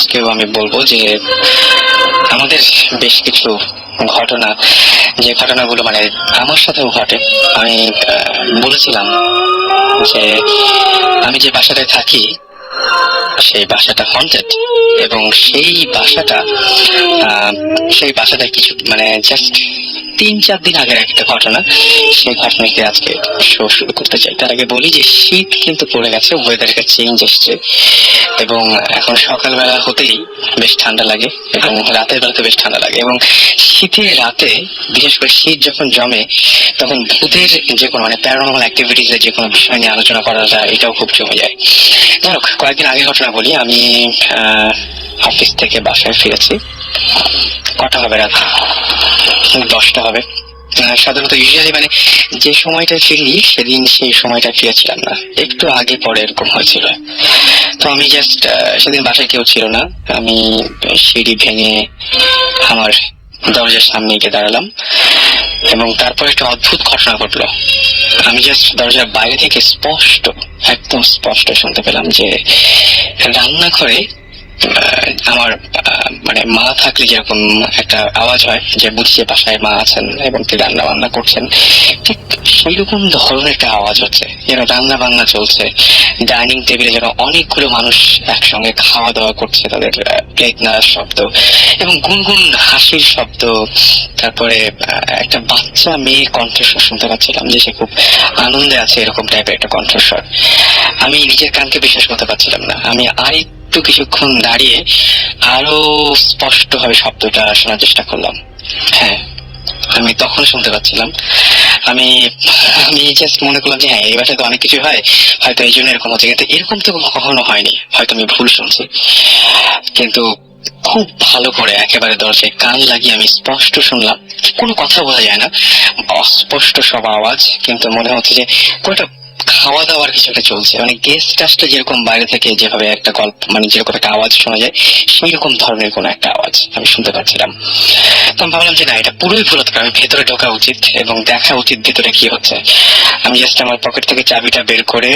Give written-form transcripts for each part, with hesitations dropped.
আজকেও আমি বলবো যে আমাদের বেশ কিছু ঘটনা, যে ঘটনাগুলো মানে আমার সাথেও ঘটে। আমি বলেছিলাম যে আমি যে বাসাটায় থাকি সেই বাসাটা হন্টেড, এবং সেই বাসাটা কিছু মানে জাস্ট 3-4 দিন আগের একটা ঘটনা। সেই ঘটনাকে আজকে শো শুরু করতে চাই। তার আগে বলি যে শীত কিন্তু পড়ে গেছে, ওয়েদারটা চেঞ্জ এসছে, এবং এখন সকালবেলা হতেই বেশ ঠান্ডা লাগে এবং রাতের বেলাতে বেশ ঠান্ডা লাগে। এবং শীতের রাতে বিশেষ করে শীত যখন জমে তখন ভূতের যে কোনো মানে প্যারানর্মাল অ্যাক্টিভিটিস এর যে কোনো বিষয় নিয়ে আলোচনা করা যায়, এটাও খুব জমে যায়। যাই হোক, কয়েকদিন আগে ঘটনা বলি। আমি অফিস থেকে বাসায় ফিরেছি। কটা হবে? রাত 10টা হবে। সাধারণত ইউজুয়ালি মানে যে সময়টা ফিরি সেদিন সেই সময়টা ফিরেছিলাম না, একটু আগে পরে এরকম হয়েছিল। তো আমি জাস্ট সেদিন বাসায় কেউ ছিল না। আমি সিঁড়ি ভেঙে আমার দরজার সামনে গিয়ে দাঁড়ালাম, এবং তারপর একটা অদ্ভুত ঘটনা ঘটলো। আমি জাস্ট দরজার বাইরে থেকে একদম স্পষ্ট শুনতে পেলাম যে রান্নাঘরে আমার মানে মা থাকলে যেরকম একটা আওয়াজ হয় যে বুঝছে বাসায় মা আছেন এবং তিনি রান্না বান্না করছেন, ঠিক সেই রকম ধরনের একটা আওয়াজ হচ্ছে, যেন রান্না বান্না চলছে। ডাইনিং টেবিলে যেন অনেকগুলো মানুষ একসঙ্গে খাওয়া দাওয়া করছে, তাদের প্লেট নাড়ার শব্দ এবং গুনগুন হাসির শব্দ। তারপরে একটা বাচ্চা মেয়ে কণ্ঠস্বর শুনতে পাচ্ছিলাম, যে সে খুব আনন্দে আছে, এরকম টাইপের একটা কণ্ঠস্বর। আমি নিজের কানকে বিশ্বাস করতে পারছিলাম না। আমি একটু কিছুক্ষণ দাঁড়িয়ে আরো স্পষ্ট ভাবে শব্দটা শোনার চেষ্টা করলাম। হ্যাঁ, আমি তখন শুনতে পাচ্ছিলাম। আমি জাস্ট মনে করলাম যে হ্যাঁ, এই বাসায় তো অনেক কিছু হয়, হয়তো এই জন্য এরকম হচ্ছে, কিন্তু এরকম তো কখনো হয়নি, হয়তো আমি ভুল শুনছি। কিন্তু খুব ভালো করে একেবারে দরজায় কান লাগিয়ে আমি স্পষ্ট শুনলাম। কোনো কথা বোঝা যায় না, অস্পষ্ট সব আওয়াজ, কিন্তু মনে হচ্ছে যে কোনটা খাওয়া দাওয়ার কিছু একটা চলছে। মানে গেস্ট আসলে যেরকম বাইরে থেকে যেভাবে একটা গল্প মানে যেরকম একটা আওয়াজ শোনা যায়, সেই রকম ধরনের কোন একটা আওয়াজ আমি শুনতে পাচ্ছিলাম। তো আমি ভাবলাম যে না, এটা পুরোই ভুল হতে পারে, আমি ভেতরে ঢোকা উচিত এবং দেখা উচিত ভেতরে কি হচ্ছে। আমি জাস্ট আমার পকেট থেকে চাবিটা বের করে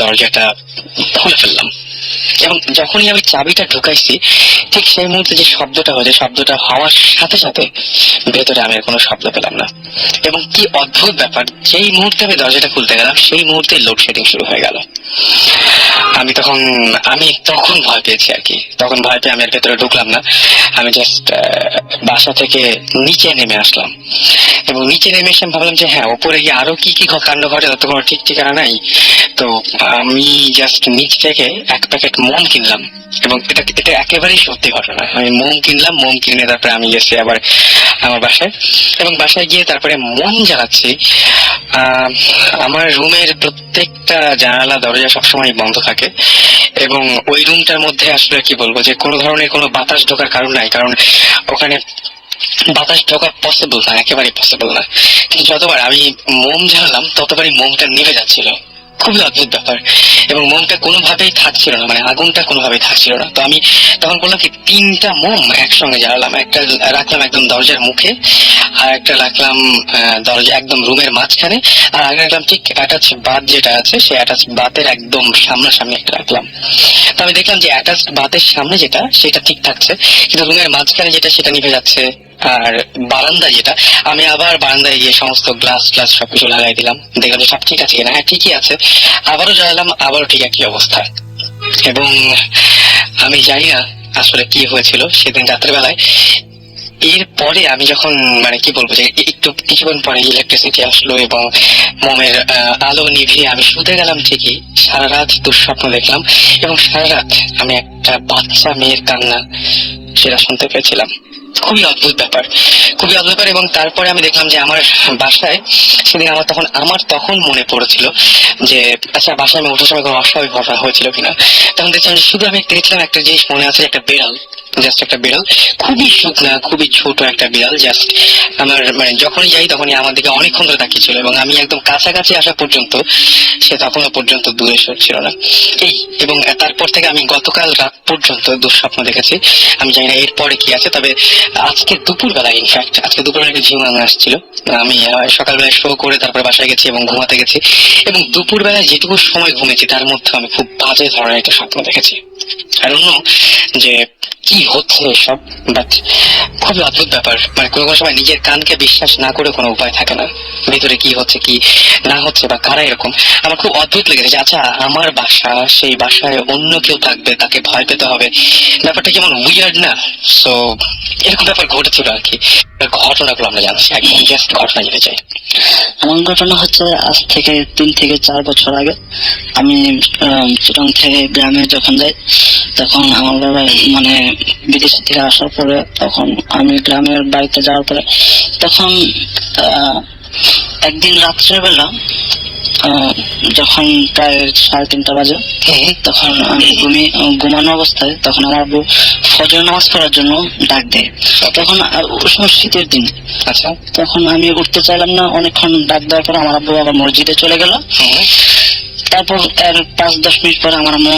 দরজাটা খুলে ফেললাম, এবং যখনই আমি চাবিটা ঢুকাইছি ঠিক সেই মুহূর্তে যে শব্দটা হয়েছে, শব্দটা হওয়ার সাথে সাথে ভেতরে আমি কোনো শব্দ পেলাম না। এবং কি অদ্ভুত ব্যাপার, যেই মুহূর্তে আমি দরজাটা খুলতে গেলাম সেই মুহূর্তে লোডশেডিং শুরু হয়ে গেল। আমি তখন ভয় পেয়েছি আর কি। তখন ভয় পেয়ে আমি আর ভেতরে ঢুকলাম না। আমি জাস্ট বাসা থেকে নিচে নেমে আসলাম, এবং নিচে নেমে এসে ভাবলাম যে হ্যাঁ, ওপরে গিয়ে আরো কি কি কাণ্ড ঘটে তত কোনো ঠিক ঠিকানা নাই। তো আমি জাস্ট নিচ থেকে এক প্যাকেট মোম কিনলাম, এবং এটা একেবারেই সত্যি ঘটনা। আমি মোম কিনলাম, মোম কিনে তারপরে আমি গেছি আবার আমার বাসায়, এবং বাসায় গিয়ে তারপরে মোম জ্বালাচ্ছি। আমার রুমের প্রত্যেকটা জানালা দরজা সবসময় বন্ধ থাকে, এবং ওই রুমটার মধ্যে আসলে কি বলবো যে কোনো ধরনের কোনো বাতাস ঢোকার কারণ নাই, কারণ ওখানে বাতাস ঢোকা পসিবল না, একেবারেই পসিবল না। কিন্তু যতবার আমি মোম জ্বালালাম ততবারই মোমটা নিভে যাচ্ছিল। খুবই অদ্ভুত ব্যাপার। এবং মোমটা কোনোভাবেই থাকছিল না, মানে আগুনটা কোনোভাবেই থাকছিল না। তো আমি তখন বললাম কি 3টা মোম একসঙ্গে জ্বালালাম। একটা রাখলাম একদম দরজার মুখে, আর একটা রাখলাম দরজা একদম রুমের মাঝখানে, আর আগে রাখলাম ঠিক অ্যাটাচ বাথ যেটা আছে সেই অ্যাটাচ বাথের একদম সামনাসামনি একটা রাখলাম। তো আমি দেখলাম যে অ্যাটাচ বাথের সামনে যেটা সেটা ঠিক থাকছে, কিন্তু রুমের মাঝখানে যেটা সেটা নিভে যাচ্ছে। আর বারান্দা যেটা, আমি আবার বারান্দায় গিয়ে সমস্ত গ্লাস সবকিছু লাগাই দিলাম, দেখলাম যে সব ঠিক আছে কিনা। হ্যাঁ, ঠিকই আছে। আবারও জ্বালালাম, আবারও ঠিক একই অবস্থা। এবং আমি জানি না আসলে কি হয়েছিল সেদিন রাতের বেলায়। এরপরে আমি যখন মানে কি বলবো যে একটু কিছুক্ষণ পরে ইলেকট্রিসিটি আসলো এবং মোমের আলো নিভিয়ে আমি শুতে গেলাম, ঠিকই সারা রাত দুঃস্বপ্ন দেখলাম, এবং সারা রাত আমি একটা বাচ্চা মেয়ের কান্না সেটা শুনতে পেয়েছিলাম। খুবই অদ্ভুত ব্যাপার, খুবই অদ্ভুত ব্যাপার। এবং তারপরে আমি দেখলাম যে আমার বাসায় সেদিন আমার তখন মনে পড়েছিল যে আচ্ছা, বাসায় আমি ওঠার সময় কোনো অস্বাভাবিক ঘটনা হয়েছিল কিনা। তখন দেখছিলাম যে শুধু আমি দেখছিলাম একটা জিনিস মনে আছে, একটা বেড়াল জাস্ট একটা বিড়াল, খুবই শুকনা, খুবই ছোট একটা বিড়াল। জাস্ট আমার মানে যখনই যাই তখনই আমার দিকে অনেকক্ষণ ধরে তাকিয়ে ছিল, এবং আমি একদম কাছাকাছি আসা পর্যন্ত সে তখনও পর্যন্ত দূরে ছিল না। এই এবং তারপর থেকে আমি গতকাল রাত পর্যন্ত দুঃস্বপ্ন দেখেছি। আমি জানি না এরপরে কি আছে, তবে আজকে দুপুরবেলা, ইনফ্যাক্ট আজকে দুপুরবেলা একটা ঝিম আসছিল। আমি সকালবেলা শো করে তারপরে বাসায় গেছি এবং ঘুমাতে গেছি, এবং দুপুরবেলায় যেটুকু সময় ঘুমেছি তার মধ্যে আমি খুব বাজে ধরনের একটা স্বপ্ন দেখেছি। আর অন্য যে কি হচ্ছে এসব, বাট খুবই অদ্ভুত ব্যাপার। মানে কোনো কোনো সময় নিজের কানকে বিশ্বাস না করে কোনো উপায় থাকে না, ভিতরে কি হচ্ছে কি না হচ্ছে বা কারা এরকম। আমার খুব অদ্ভুত লেগেছে যে আচ্ছা আমার বাসা, সেই বাসায় অন্য কেউ থাকবে, তাকে ভয় পেতে হবে, ব্যাপারটা কেমন উইয়ার্ড না? সো এরকম ব্যাপার ঘটেছিল আর কি। ঘটনাগুলো আমরা জানছি, একদম জাস্ট ঘটনা জেনে চাই। এমন ঘটনা হচ্ছে আজ থেকে 3 থেকে 4 বছর আগে আমি চিটং থেকে গ্রামে যখন যাই, তখন আমার বাবা মানে বিদেশ থেকে আসার পরে, তখন আমি গ্রামের বাড়িতে যাওয়ার পরে, তখন একদিন রাত্রেবেলা যখন প্রায় 3:30 বাজে, তখন আমি ঘুমানো অবস্থায় তখন আমার আব্বু ফজর নামাজ পড়ার জন্য ডাক দেয়। তখন ওই সময় শীতের দিন। আচ্ছা, তখন আমি উঠতে চাইলাম না, অনেকক্ষণ ডাক দেওয়ার পর আমার আব্বু আবার মসজিদে চলে গেল। তারপর 5-10 মিনিট পরে আমার আম্মু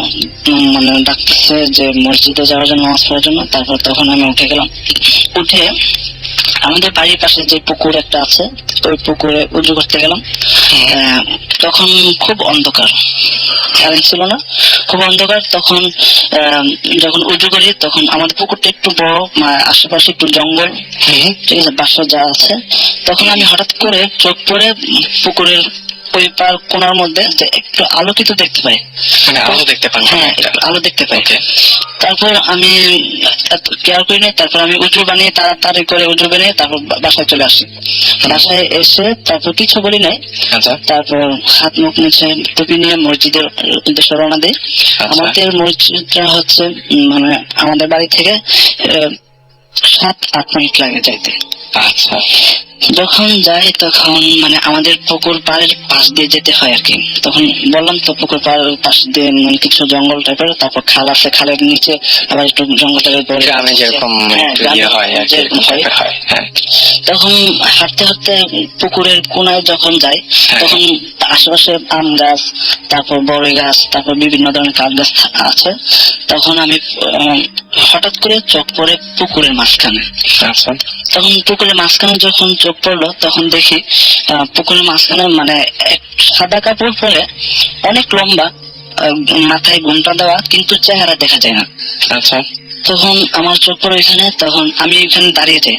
মানে ডাকতেছে যে মসজিদে যাওয়ার জন্য, নামাজ পড়ার জন্য। তারপর তখন আমি উঠে গেলাম। উঠে আমাদের বাড়ির পাশে যে পুকুর একটা আছে, ওই পুকুরে উজু করতে গেলাম। তখন খুব অন্ধকার, কারেন্ট ছিল না, খুব অন্ধকার। তখন যখন উজু করি তখন আমাদের পুকুরটা একটু বড়, আশেপাশে একটু জঙ্গল, ঠিক আছে, বাসা যা আছে। তখন আমি হঠাৎ করে চোখ পড়ে পুকুরের ওই পার কোনার মধ্যে যে একটু আলোকিত দেখতে পাই, মানে আলো দেখতে পান? হ্যাঁ, আলো দেখতে পাই। তারপর আমি কেয়ার করি নাই। তারপর আমি উজু বানিয়ে তাড়াতাড়ি করে উজু বানিয়ে তারপর বাসায় চলে আসি। বাসায় এসে তারপর কিছু বলি নাই। তারপর হাত মুখ মুছে টুপি নিয়ে মসজিদের উদ্দেশ্যে রওনা দিই। আমাদের মসজিদটা হচ্ছে মানে আমাদের বাড়ি থেকে 7-8 মিনিট লাগে যাইতে। আচ্ছা, যখন যাই তখন মানে আমাদের পুকুর পাড়ের পাশ দিয়ে যেতে হয় আর কি। তখন বললাম তো পুকুর পাড়ের পাশ দিয়ে মানে কিছু জঙ্গল টাইপের, তারপর খাল আছে, খালের নিচে আবার একটু জঙ্গল টাইপের পরে গ্রামে যেরকম হয়। তখন হাঁটতে হাঁটতে পুকুরের কোনায় যখন যাই, তখন আশেপাশে আম গাছ, তারপর বড়ই গাছ, তারপর বিভিন্ন ধরনের কাঠ গাছ আছে। তখন আমি হঠাৎ করে চোখ পড়ে পুকুরের মাঝখানে। তখন পুকুরের মাঝখানে যখন চোখ পড়লো, তখন দেখি পুকুরের মাঝখানে মানে এক সাদা কাপড় পরে, অনেক লম্বা, মাথায় ঘোমটা দেওয়া, কিন্তু চেহারা দেখা যায় না। আচ্ছা, তখন আমার চোখ পড়ে এখানে। তখন আমি এখানে দাঁড়িয়ে যাই।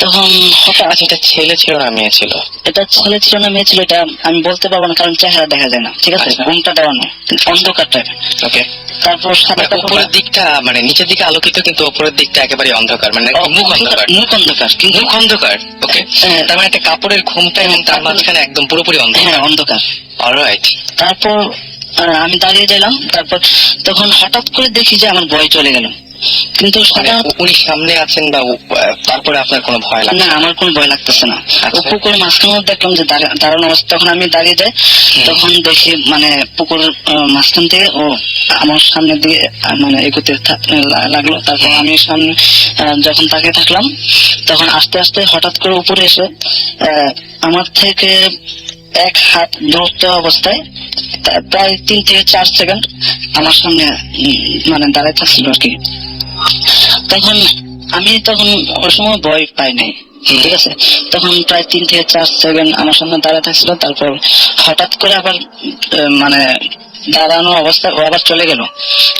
তখন হঠাৎ, এটা ছেলে ছিল না মেয়ে ছিল? এটা ছেলে ছিল না মেয়ে ছিল এটা আমি বলতে পারবো না, কারণ চেহারা দেখা যায় না, ঠিক আছে, ঘোমটা দেওয়া নয়, অন্ধকার টাইপের। ওকে। তারপর উপরের দিকটা মানে নিচের দিকে আলোকিত, কিন্তু উপরের দিকটা একেবারে অন্ধকার, মানে মুখ অন্ধকার। মুখ অন্ধকার, কিন্তু মুখ অন্ধকার। ওকে, তার মানে একটা কাপড়ের ঘোমটা এবং তার মাঝখানে একদম পুরোপুরি অন্ধকার। হ্যাঁ, অন্ধকার। অলরাইট। তারপর আমি দাঁড়িয়ে গেলাম। তারপর তখন হঠাৎ করে দেখি যে আমার ভয় চলে গেল। কিন্তু উনি সামনে আছেন বা তারপরে আপনার কোনো ভয় লাগছে না? আমার কোনো ভয় লাগতেছে না। পুকুরের মাঝখানে দেখলাম যে দাঁড়ানো অবস্থা। তখন আমি দাঁড়িয়ে যাই, তখন দেখি মানে পুকুর মাঝখান থেকে ও আমার সামনে দিয়ে মানে এগোতে লাগলো। তারপর আমি সামনে যখন তাকিয়ে থাকলাম, তখন আস্তে আস্তে হঠাৎ করে উপরে এসে আমার থেকে 1 হাত দূরত্ব অবস্থায় প্রায় 3 থেকে 4 সেকেন্ড আমার সামনে মানে দাঁড়ায় থাকছিল আর কি। তখন আমি ওই সময় ভয় পাই নাই, ঠিক আছে। তখন প্রায় 3 থেকে 4 সেকেন্ড আমার সামনে দাঁড়ায় থাকছিল। তারপর হঠাৎ করে আবার মানে দাঁড়ানো অবস্থায় ও আবার চলে গেল।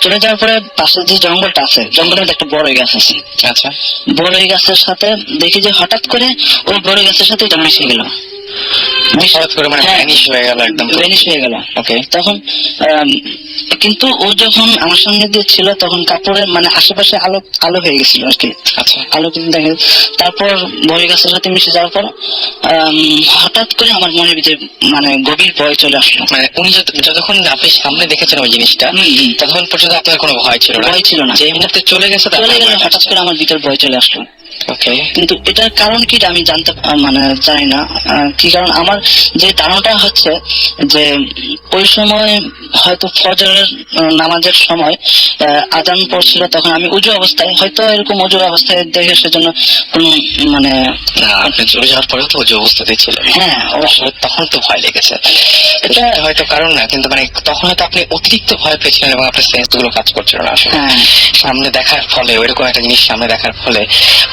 চলে যাওয়ার পরে পাশে যে জঙ্গলটা আছে, জঙ্গলের একটা বড়ই গাছ আছে। আচ্ছা, বড়ই গাছের সাথে দেখি যে হঠাৎ করে ওই বড়ই গাছের সাথে এটা মিশে গেল। তখন কিন্তু ও যখন আমার সামনে দিয়ে ছিল, তখন কাপড়ের মানে আশেপাশে আলো আলো হয়ে গেছিল আর কি। আচ্ছা, আলো কিন্তু দেখে। তারপর বড়ই গাছের সাথে মিশে যাওয়ার পর হঠাৎ করে আমার মনের ভিতরে মানে গভীর ভয় চলে আসলো। মানে উনি যতক্ষণ আপনি সামনে দেখেছেন ওই জিনিসটা, তখন পর্যন্ত আপনার কোনো ভয় ছিল না? ভয় ছিল না। যে মুহূর্তে চলে গেছে, হঠাৎ করে আমার ভিতরে ভয় চলে আসলো। ওকে। কিন্তু এটার কারণ কি আমি জানতে মানে জানি না। কি কারণ আমার যে ধারণাটা হচ্ছে যে ওই সময় হয়তো ফজরের নামাজের সময় আজান পড়ছিল, তখন আমি উজু অবস্থায়, হয়তো এরকম উজু অবস্থায় দেখে সেজন্য কোন মানে না, আপনি চলে যাওয়ার পরে তো যে অবস্থাতে ছিলেন, হ্যাঁ অবশ্যই তখন তো ভয় লেগেছে। এটা হয়তো কারণ না, কিন্তু মানে তখন হয়তো আপনি অতিরিক্ত ভয় পেয়েছিলেন এবং আপনার সেন্স গুলো কাজ করছিল না আসলে। হ্যাঁ সামনে দেখার ফলে, ওইরকম একটা জিনিস সামনে দেখার ফলে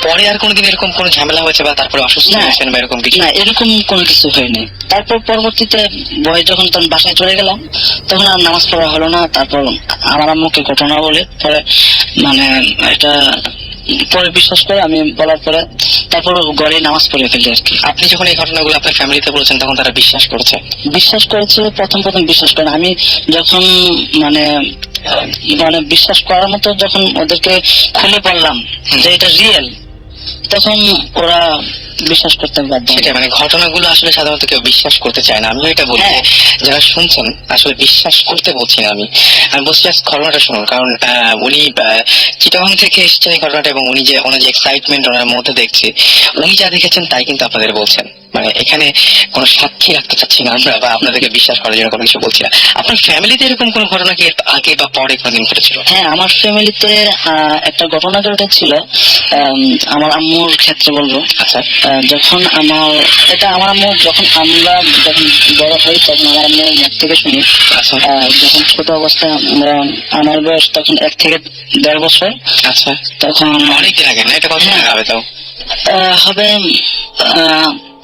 পরে আর কোনোদিন এরকম কোনো ঝামেলা হয়েছে বা তারপরে অসুস্থ না, হয়েছেন বা এরকম কিছু? না এরকম কোনো কিছু হয়নি। তারপর পরবর্তীতে ভয় যখন তখন বাসায় চলে গেলাম, তখন আর নামাজ পড়া হলো না। তারপর আমার আম্মুকে ঘটনা বলে পরে মানে এটা পরে বিশ্বাস করে আমি বলার পরে তারপর ঘরে নামাজ পড়ে ফেলি আর কি। আপনি যখন এই ঘটনাগুলো আপনার ফ্যামিলিতে বলেছেন তখন তারা বিশ্বাস করেছে? বিশ্বাস করেছে, প্রথম বিশ্বাস করে। আমি যখন মানে মানে বিশ্বাস করার মতো যখন ওদেরকে খুলে বললাম যে এটা রিয়েল, তখন ওরা বিশ্বাস করতে বাধ্য। সেটা মানে ঘটনাগুলো আসলে সাধারণত কেউ বিশ্বাস করতে চায় না। আমিও এটা বলি, হ্যাঁ। যারা শুনছেন আসলে বিশ্বাস করতে বলছি না আমি বলছি জাস্ট ঘটনাটা শুনুন। কারণ উনি চিটাগাং থেকে এসেছেন এই ঘটনাটা, এবং উনি যে ওনার যে এক্সাইটমেন্ট ওনার মধ্যে দেখছি, উনি যা দেখেছেন তাই কিন্তু আপনাদের বলছেন। মানে এখানে কোনো সাক্ষী রাখতে চাচ্ছি না আমরা, বা আপনাদেরকে বিশ্বাস করার জন্য কোনো কিছু বলছি না। আপনার ফ্যামিলিতে এরকম কোন ঘটনা কি আগে বা পরে কোনদিন ঘটেছিল? হ্যাঁ, আমার ফ্যামিলিতে একটা ঘটনা ঘটেছিল, আমার আম্মুর ক্ষেত্রে বলবো। আচ্ছা। যখন আমার আম্মু যখন আমরা যখন বড় হই, তখন আমার আম্মু মুখ থেকে শুনি। আচ্ছা। যখন ছোট অবস্থায় আমার বয়স তখন 1 থেকে 1.5 বছর। আচ্ছা। তখন অনেকদিন আগে না? এটা কত দিন আগে হবে তাও? হবে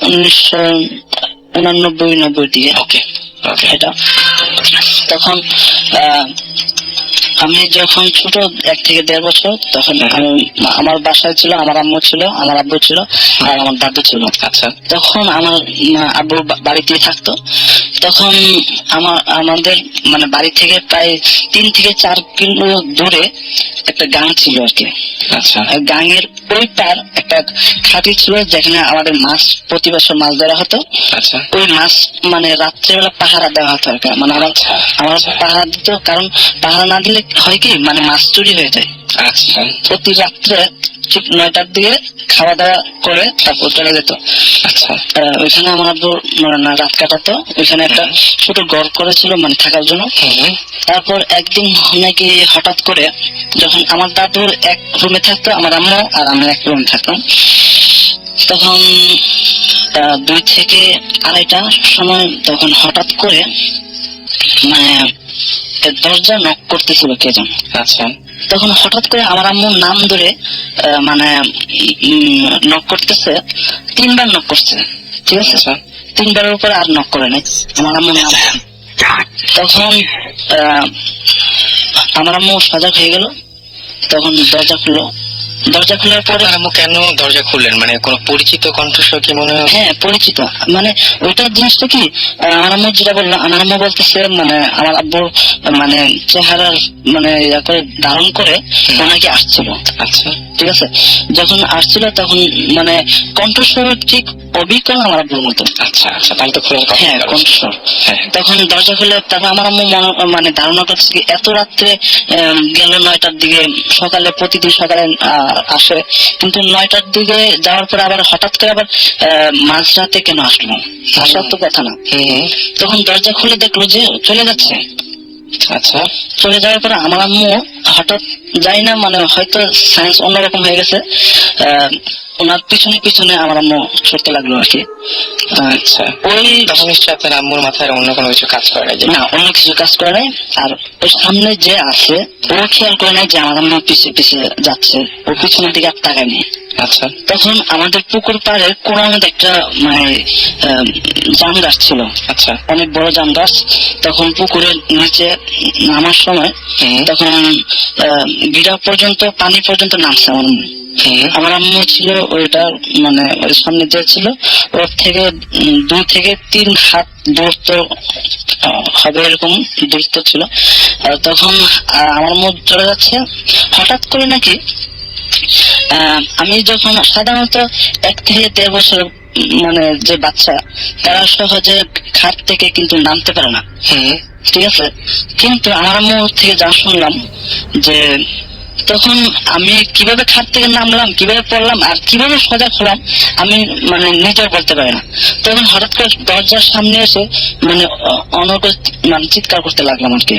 1989-90 দিকে। ওকে ওকে। এটা তখন আমি যখন ছোট 1 থেকে 1.5 বছর, তখন আমার বাসায় ছিল, আমার আম্মু ছিল, আমার আব্বু ছিল আর আমার দাদু ছিল। আচ্ছা। তখন আমার আব্বু বাড়িতে থাকতো। তখন আমাদের মানে বাড়ি থেকে প্রায় 3 থেকে 4 কিলো দূরে একটা গাং ছিল আর কি। আচ্ছা। গাঙের ওই পার একটা খাঁটি ছিল, যেখানে আমাদের মাছ প্রতি বছর মাছ ধরা হতো। আচ্ছা। ওই মাছ মানে রাত্রেবেলা পাহারা দেওয়া হতো আর কি। মানে আমার পাহারা দিত, কারণ পাহারা না দিলে হয় কি মানে মাছ চুরি হয়ে যায়। আচ্ছা। প্রতি রাত্রে ঠিক 9টার দিকে খাওয়া দাওয়া করে তারপর চলে যেত। আচ্ছা। ওইখানে আমার আব্বু রাত কাটাতো। ওইখানে একটা ছোট ঘর করেছিল মানে থাকার জন্য। তারপর একদিন নাকি হঠাৎ করে, যখন আমার দাদুর এক রুমে থাকতো, আমার আম্মু আর আমি এক রুমে থাকতাম, তখন 2 থেকে 2:30টার সময় তখন হঠাৎ করে মানে দরজা নক করতেছিল কে যেন। আচ্ছা। তখন হঠাৎ করে আমার আম্মুর নাম ধরে মানে নক করতেছে, 3বার নক করছে। ঠিক আছে, 3বারের উপরে আর নক করে নাই আমার আম্মু নাম। তখন আমার আম্মু সজাগ হয়ে গেল, তখন দরজা খুললো। দরজা খোলার পরে আম্মু কেন দরজা খুললেন? মানে কোনো পরিচিত কণ্ঠস্বর কি মনে হয়? হ্যাঁ, পরিচিত। মানে ওইটার জিনিসটা কি, আমার আম্মু যেটা বললো, আমার আম্মু বলতেছে মানে আমার আব্বুর মানে চেহারার মানে করে ধারণ করে ওনাকে আসছিল। আচ্ছা। ঠিক আছে, যখন আসছিল তখন মানে কণ্ঠস্বর ঠিক অবিকল আমার আব্বুর মতো। আচ্ছা আচ্ছা, তাই তো খোলার কথা। হ্যাঁ, কণ্ঠস্বর। তখন দরজা খুলে তারপর আমার আম্মু মানে ধারণা করছে কি এত রাত্রে গেল 9টার দিকে, সকালে প্রতিদিন সকালে আসে, কিন্তু 9টার দিকে যাওয়ার পরে আবার হঠাৎ করে আবার মাঝরাতে কেন আসলো? আসার তো কথা না। তখন দরজা খুলে দেখলো যে চলে যাচ্ছে। আচ্ছা। চলে যাওয়ার পরে আমার আম্মু হঠাৎ যাই না মানে হয়তো সায়েন্স অন্যরকম হয়ে গেছে, ওনার পিছনে পিছনে আমার আম্মু ছুটতে লাগলো আর কি। আচ্ছা। ওই তখন নিশ্চয়ই আপনার আম্মুর মাথায় অন্য কোনো কিছু কাজ করে নাই? না, অন্য কিছু কাজ করে নাই। আর ওই সামনে যে আছে ও খেয়াল করে নাই যে আমার আম্মু পিছিয়ে পিছিয়ে যাচ্ছে, ও পিছনের দিকে আর তাকায়নি। আচ্ছা। তখন আমাদের পুকুর পাড়ে কোনার মধ্যে একটা মানে জাম গাছ ছিল। আচ্ছা। অনেক বড় জাম গাছ। তখন পুকুরের নিচে নামার সময় তখন গিরা পর্যন্ত পানি পর্যন্ত নামছে আমার আম্মু। আমার আম্মু ছিল ওইটা মানে ওই সামনে যে ছিল ওর থেকে 2 থেকে 3 হাত দূরত্ব হবে, এরকম দূরত্ব ছিল। তখন আমার আম্মু চলে যাচ্ছে। হঠাৎ করে নাকি আমি যখন সাধারণত 1 থেকে 1.5 বছর মানে যে বাচ্চা, তারা সহজে খাট থেকে কিন্তু নামতে পারে না। ঠিক আছে, কিন্তু আমার আম্মু থেকে যা শুনলাম যে তখন আমি কিভাবে খাট থেকে নামলাম, কিভাবে পড়লাম, আর কিভাবে সজাগ হলাম আমি মানে নিজেও বলতে পারি না। তখন হঠাৎ করে দরজার সামনে এসে মানে অনর্গল মানে চিৎকার করতে লাগলাম আর কি।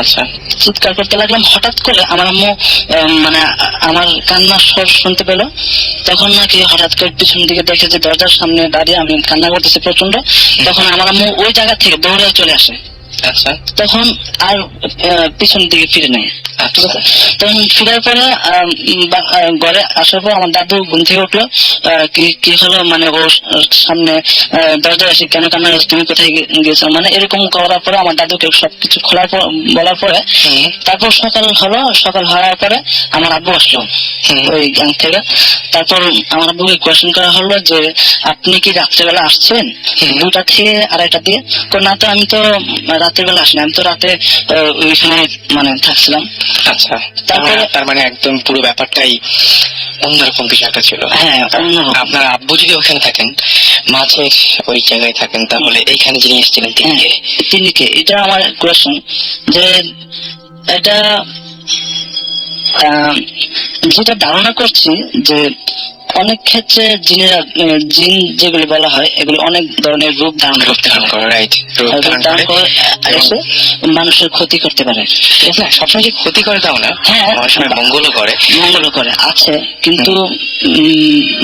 আচ্ছা, চিৎকার করতে লাগলাম, হঠাৎ করে আমার আম্মু মানে আমার কান্নার স্বর শুনতে পেলো। তখন নাকি হঠাৎ করে পিছন দিকে দেখে যে দরজার সামনে দাঁড়িয়ে আমি কান্না করতেছি প্রচন্ড। তখন আমার আম্মু ওই জায়গা থেকে দৌড়ে চলে আসে। আচ্ছা, তখন আর পিছন দিকে ফিরে নেয়। ঠিক আছে, তখন ফিরার পরে ঘরে আসার পর আমার দাদু ঘুম থেকে উঠলো। কি হলো মানে ওর সামনে দরজায় এসে কেন কান্না করছো, তুমি কোথায় গেছো, মানে এরকম করার পরে আমার দাদুকে সবকিছু খোলার পর বলার পরে তারপর সকাল হলো। সকাল হওয়ার পরে আমার আব্বু আসলো ওই গ্যাং থেকে। তারপর আমার আব্বুকে কোয়েশ্চেন করা হলো যে আপনি কি রাত্রেবেলা আসছেন 2টা থেকে 2:30 দিয়ে? না তো, আমি তো রাতের বেলা আসিনি, আমি তো রাতে ওইখানে মানে থাকছিলাম। আচ্ছা, তারপরে তার মানে একদম পুরো ব্যাপারটাই অন্যরকম কিছু একটা ছিল। হ্যাঁ, অন্যরকম। আপনার আব্বু যদি ওখানে থাকেন, মাঝের ওই জায়গায় থাকেন, তাহলে এইখানে যিনি এসেছিলেন তিনি কে? এটা আমার কোয়েশ্চেন যে এটা যেটা ধারণা করছি যে অনেক ক্ষেত্রে জিন যেগুলি বলা হয় এগুলি অনেক ধরনের রূপ ধারণ করে, রাইট? এসে মানুষের ক্ষতি করতে পারে। না, সবসময় যে ক্ষতি করে তাও না, হ্যাঁ, অনেক সময় মঙ্গলও করে আছে, কিন্তু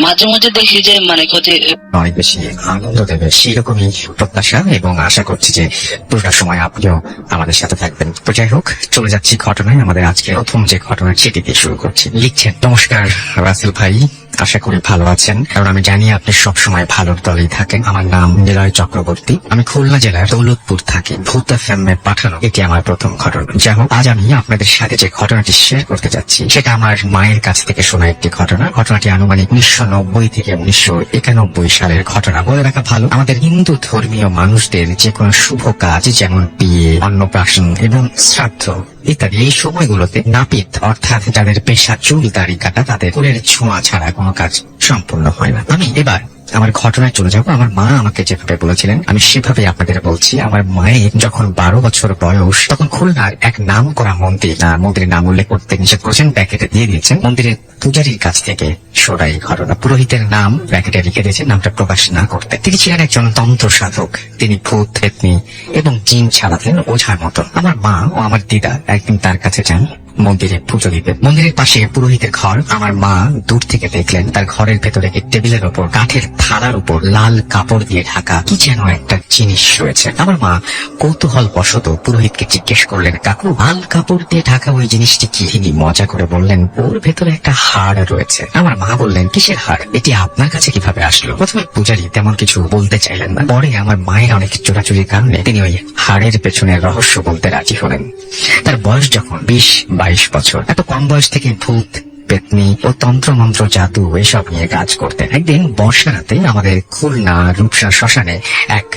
মাঝে মাঝে দেখি যে মানে ক্ষতি অনেক বেশি আনন্দ দেবে সেরকমই প্রত্যাশা এবং আশা করছি যে পুরোটা সময় আপনিও আমাদের সাথে থাকবেন। তো যাই হোক, চলে যাচ্ছি ঘটনায়। আমাদের আজকে প্রথম যে ঘটনা সেটি দিয়ে শুরু করছি। লিখছেন, নমস্কার রাসেল ভাই, আশা করি ভালো আছেন, কারণ আমি জানি আপনি সবসময় ভালোর দলেই থাকেন। আমার নাম নিলয় চক্রবর্তী, আমি খুলনা জেলার দৌলতপুর থাকি। ভূত এফএম পাঠানো এটি আমার প্রথম ঘটনা। যাই হোক, আজ আমি আপনাদের সাথে যে ঘটনাটি শেয়ার করতে যাচ্ছি সেটা আমার মায়ের কাছ থেকে শোনা একটি ঘটনা। ঘটনাটি আনুমানিক 1990 থেকে 1991 সালের ঘটনা। বলে রাখা ভালো, আমাদের হিন্দু ধর্মীয় মানুষদের যে কোনো শুভ কাজ, যেমন বিয়ে, অন্নপ্রাশন এবং শ্রাদ্ধ ইত্যাদি, এই সময়গুলোতে নাপিত অর্থাৎ যাদের পেশা চুল দাড়ি কাটা, তাদের ফুলের ছোঁয়া ছাড়া কোনো কাজ সম্পূর্ণ হয় না। আমি এবার আমার ঘটনায় চলে যাবো। আমার মা আমাকে যেভাবে বলেছিলেন আমি সেভাবে আপনাদের বলছি। আমার মায়ের যখন 12 বছর বয়স, তখন খুলনার এক নাম করা মন্দিরের নাম উল্লেখ করতে নিষেধ করেছেন, ব্র্যাকেটে দিয়ে দিয়েছেন। মন্দিরের পূজারীর কাছ থেকে শোনা এই ঘটনা। পুরোহিতের নাম ব্র্যাকেটে লিখে দিয়েছেন, নামটা প্রকাশ না করতে। তিনি ছিলেন একজন তন্ত্র সাধক। তিনি ভূত, পেতনি এবং জিন ছাড়াতেন ওঝার মতো। আমার মা ও আমার দিদা একদিন তার কাছে যান মন্দিরে পুজো দিতে। মন্দিরের পাশে পুরোহিতের ঘর। আমার মা দূর থেকে দেখলেন তার ঘরের ভেতরে টেবিলের ওপর কাঠের থালার উপর লাল কাপড় দিয়ে ঢাকা কি যেন একটা জিনিস রয়েছে। আমার মা কৌতূহল বশত পুরোহিতকে জিজ্ঞেস করলেন, কাকু, লাল কাপড় দিয়ে ঢাকা ওই জিনিসটি কি? তিনি মজা করে বললেন, ওর ভেতরে একটা হাড় রয়েছে। আমার মা বললেন, কিসের হাড়? এটি আপনার কাছে কিভাবে আসলো? প্রথমে পূজারী তেমন কিছু বলতে চাইলেন না। পরে আমার মায়ের অনেক চোরাচুরির কারণে তিনি ওই হাড়ের পেছনের রহস্য বলতে রাজি হলেন। তার বয়স যখন 20-22 বছর, এত কম বয়স থেকে ভূত, পেতনি ও তন্ত্রমন্ত্র, জাদু এসব নিয়ে কাজ করতেন। একদিন বর্ষা রাতে আমাদের খুলনা রূপসা শ্মশানে এক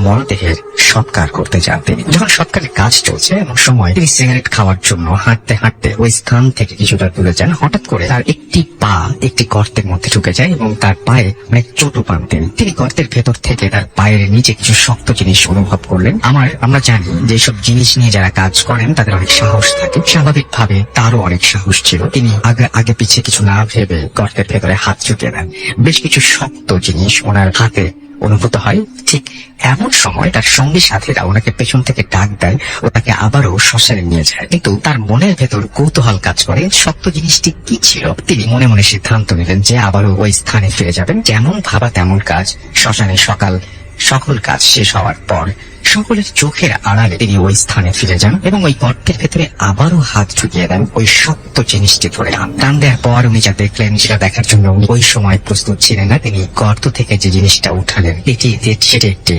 মরদেহের সৎকার করতে যান তিনি। যখন সৎকারের কাজ চলছে এমন সময় তিনি সিগারেট খাওয়ার জন্য হাঁটতে হাঁটতে ওই স্থান থেকে কিছুটা দূরে যান। হঠাৎ করে তার একটি পা একটি গর্তের মধ্যে ঢুকে যায় এবং তার পায়ে অনেক চোট পান তিনি। গর্তের ভেতর থেকে তার পায়ের নিচে কিছু শক্ত জিনিস অনুভব করলেন। আমরা জানি যে সব জিনিস নিয়ে যারা কাজ করেন তাদের অনেক সাহস থাকে। স্বাভাবিকভাবে তারও অনেক সাহস ছিল। তিনি আগে পিছিয়ে কিছু না ভেবে গর্তের ভেতরে হাত ঢুকিয়ে দেন। বেশ কিছু শক্ত জিনিস ওনার হাতে অনুভূত হয়। ঠিক এমন সময় তার সঙ্গী সাথীরা ওনাকে পেছন থেকে ডাক দেয় ও তাকে আবারও শ্মশানে নিয়ে যায়। কিন্তু তার মনের ভেতর কৌতূহল কাজ করে, শক্ত জিনিসটি কি ছিল। তিনি মনে মনে সিদ্ধান্ত নিলেন যে আবারও ওই স্থানে ফিরে যাবেন। যেমন ভাবা তেমন কাজ। শ্মশানে সকল কাজ শেষ হওয়ার পর সকলের চোখের আড়ালে তিনি ওই স্থানে ফিরে যান এবং ওই গর্তের ভেতরে আবারও হাত ঢুকিয়ে দেন ওই শক্ত জিনিসটি ধরে। টান দেওয়ার পর উনি যা দেখলেন সেটা দেখার জন্য ওই সময় প্রস্তুত ছিলেন না। তিনি গর্ত থেকে যে জিনিসটা উঠালেন সেটি একটি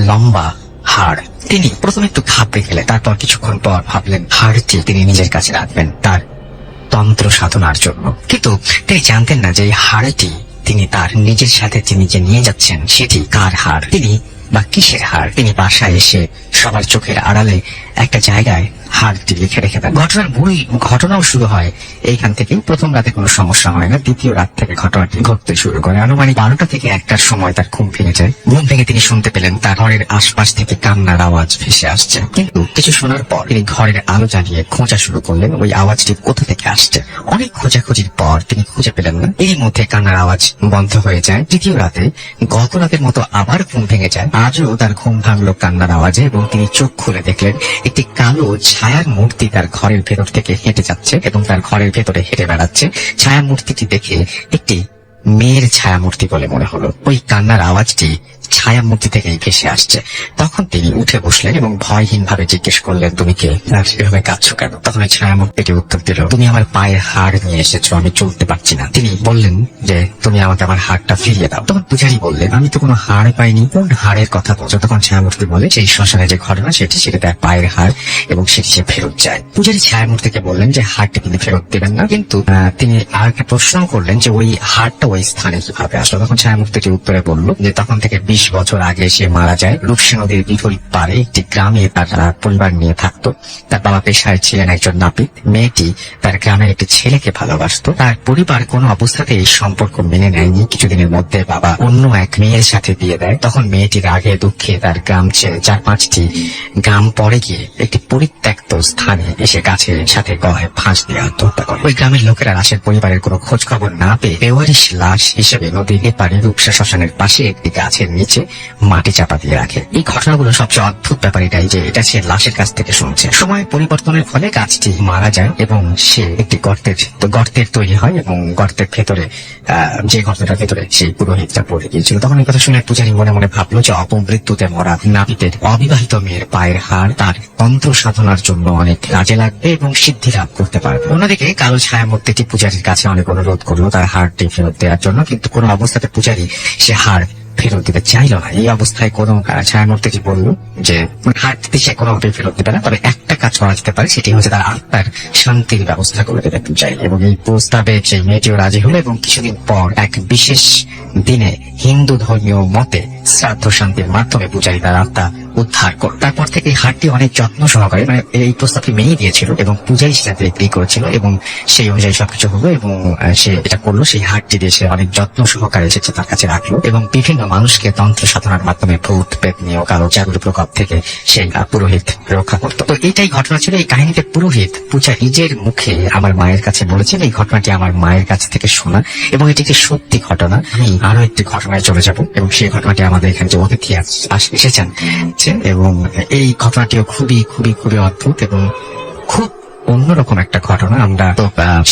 লম্বা হাড়। তিনি প্রথমে একটু ঘাবড়ে গেলেন, তারপর কিছুক্ষণ পর ভাবলেন হাড়টি তিনি নিজের কাছে রাখবেন তার তন্ত্র সাধনার জন্য। কিন্তু তিনি জানতেন না যে এই হাড়টি তিনি তার নিজের সাথে তিনি যে নিয়ে যাচ্ছেন সেটি কার হাড়, তিনি বা কিসের হাড়। তিনি বাসায় এসে সবার চোখের আড়ালে একটা জায়গায় হাড়টি রেখে দেন। ঘটনার মূল ঘটনাও শুরু হয় এইখান থেকেই। প্রথম রাতে কোনো সমস্যা হয় না, দ্বিতীয় রাত থেকে ঘটনাটি ঘটতে শুরু করে। আনুমানিক 12টা থেকে 1টার সময় তার ঘুম ভেঙে যায়। ঘুম ভেঙে তিনি শুনতে পেলেন তার ঘরের আশপাশ থেকে কান্নার আওয়াজ ভেসে আসছে। কিন্তু কিছু শোনার পর তিনি ঘরের আলো জ্বালিয়ে খোঁজা শুরু করলেন ওই আওয়াজটি কোথা থেকে আসছে। অনেক খোঁজাখুঁজির পর তিনি খুঁজে পেলেন না। এরই মধ্যে কান্নার আওয়াজ বন্ধ হয়ে যায়। তৃতীয় রাতে গত রাতের মতো আবার ঘুম ভেঙে যায়। আজও তার ঘুম ভাঙলো কান্নার আওয়াজে এবং তিনি চোখ খুলে দেখলেন একটি কালো ছায়ার মূর্তি তার ঘরের ভেতর থেকে হেঁটে যাচ্ছে এবং তার ঘরের ভেতরে হেঁটে বেড়াচ্ছে। ছায়া মূর্তিটি দেখে একটি মেয়ের ছায়া মূর্তি বলে মনে হলো। ওই কান্নার আওয়াজটি ছায়া মূর্তি থেকেই ভেসে আসছে। তখন তিনি উঠে বসলেন এবং ভয়হীন ভাবে জিজ্ঞেস করলেন, তুমি কে, আর এভাবে কাঁদছো কেন? তখন ওই ছায়া মূর্তিটি উত্তর দিল, তুমি আমার পায়ের হাড় নিয়ে এসেছো, আমি চলতে পারছি না। তিনি বললেন যে তুমি আমাকে আমার হাড়টা ফিরিয়ে দাও। তখন পূজারী বললেন, আমি তো কোনো হাড় পাইনি, কোন হাড়ের কথা বলছো? তখন ছায়ামূর্তি বলে, সেই শ্মশানে যে ঘটনা সেটি তার পায়ের হাড় এবং সেটি সে ফেরত যায়। পূজারী ছায়ামূর্তিকে বললেন যে হাড়টি তিনি ফেরত দেবেন না, কিন্তু তিনি আর একটা প্রশ্ন করলেন যে ওই হাড়টা ওই স্থানে কিভাবে আসলো। তখন ছায়ামূর্তিটি উত্তরে বলল যে তখন থেকে 20 বছর আগে সে মারা যায়। রূপসী নদীর বিপরীত পারে একটি গ্রামে তার পরিবার নিয়ে থাকতো। তার বাবা পেশায় ছিলেন একজন নাপিত। মেয়েটি তার গ্রামের একটি ছেলেকে ভালোবাসতো। তার পরিবার কোনো অবস্থাতে এই সম্পর্ক মেনে নেয়নি। কিছুদিনের মধ্যে বাবা অন্য এক মেয়ের সাথে বিয়ে দেয়। তখন মেয়েটি রাগে দুঃখে তার গ্রাম ছেড়ে 4-5টি গ্রাম পরে গিয়ে একটি পরিত্যক্ত স্থানে এসে গাছের সাথে গলায় ফাঁস দিয়ে আত্মহত্যা করে। ওই গ্রামের লোকেরা লাশের পরিবারের কোনো খোঁজ খবর না পেয়ে বেওয়ারিশ লাশ হিসেবে নদীর এপারে রূপসা শ্মশানের পাশে একটি গাছের নিচে মাটি চাপা দিয়ে রাখে। এই ঘটনাগুলো সবচেয়ে অদ্ভুত ব্যাপার এটাই যে এটা সে লাশের কাছ থেকে শুনছে। সময় পরিবর্তনের ফলে গাছটি মারা যায় এবং সে একটি গর্তের তৈরি হয় এবং গর্তের ভেতরে যে গর্তটার ভেতরে সেই পুরোহিতটা পড়ে গিয়েছিল। তখন এই কথা শুনে পূজারী মনে মনে ভাবলো যে অপমৃত্যুতে মরা নাপিতের অবিবাহিত মেয়ের পায়ের হাড় তার তন্ত্র সাধনার জন্য অনেক কাজে লাগবে এবং সিদ্ধি লাভ করতে পারবে। অন্যদিকে কালো ছায়া মূর্তিটি পূজারীর কাছে অনেক অনুরোধ করলো তার হাড়টি ফেরত দেওয়ার জন্য, কিন্তু কোনো অবস্থাতে পূজারী সে হাড় ফেরত দিতে চাইল না। এই অবস্থায় কোনো ছায়ামূর্তিটি বলল যে হাত দিতে সে কোনোভাবে ফেরত দেবে না, তবে একটা কাজ করা যেতে পারে, সেটি হচ্ছে তার আত্মার শান্তির ব্যবস্থা করে দেবে চাই। এবং এই প্রস্তাবে সেই মেয়েটিও রাজি হলো এবং কিছুদিন পর এক বিশেষ দিনে হিন্দু ধর্মীয় মতে শ্রাদ্ধ শান্তির মাধ্যমে পূজারী তার আত্মা উদ্ধার করল। তারপর থেকে হাড়টি অনেক যত্ন সহকারে এই প্রস্তাবটি মেনে দিয়েছিল এবং পূজারী সাথে এগ্রি করেছিল এবং সেই অনুযায়ী সবকিছু হলো এবং সে এটা করলো। সেই হাড়টি দিয়ে সে অনেক যত্ন সহকারে এসেছে তার কাছে রাখলো এবং বিভিন্ন মানুষকে তন্ত্র সাধনার মাধ্যমে ভূত পেতনি ও কালো জাদুর প্রকোপ থেকে সেই পুরোহিত রক্ষা করত। তো এইটাই ঘটনা ছিল। এই কাহিনীতে পুরোহিত পূজা নিজের মুখে আমার মায়ের কাছে বলেছেন। এই ঘটনাটি আমার মায়ের কাছ থেকে শোনা এবং এটি একটি সত্যি ঘটনা। আমি আরো একটি ঘটনায় চলে যাব এবং সেই ঘটনাটি আমাদের এখানে যে অতিথি এসেছেন এবং এই ঘটনাটিও খুবই খুবই খুবই অদ্ভুত এবং খুব অন্যরকম একটা ঘটনা। আমরা তো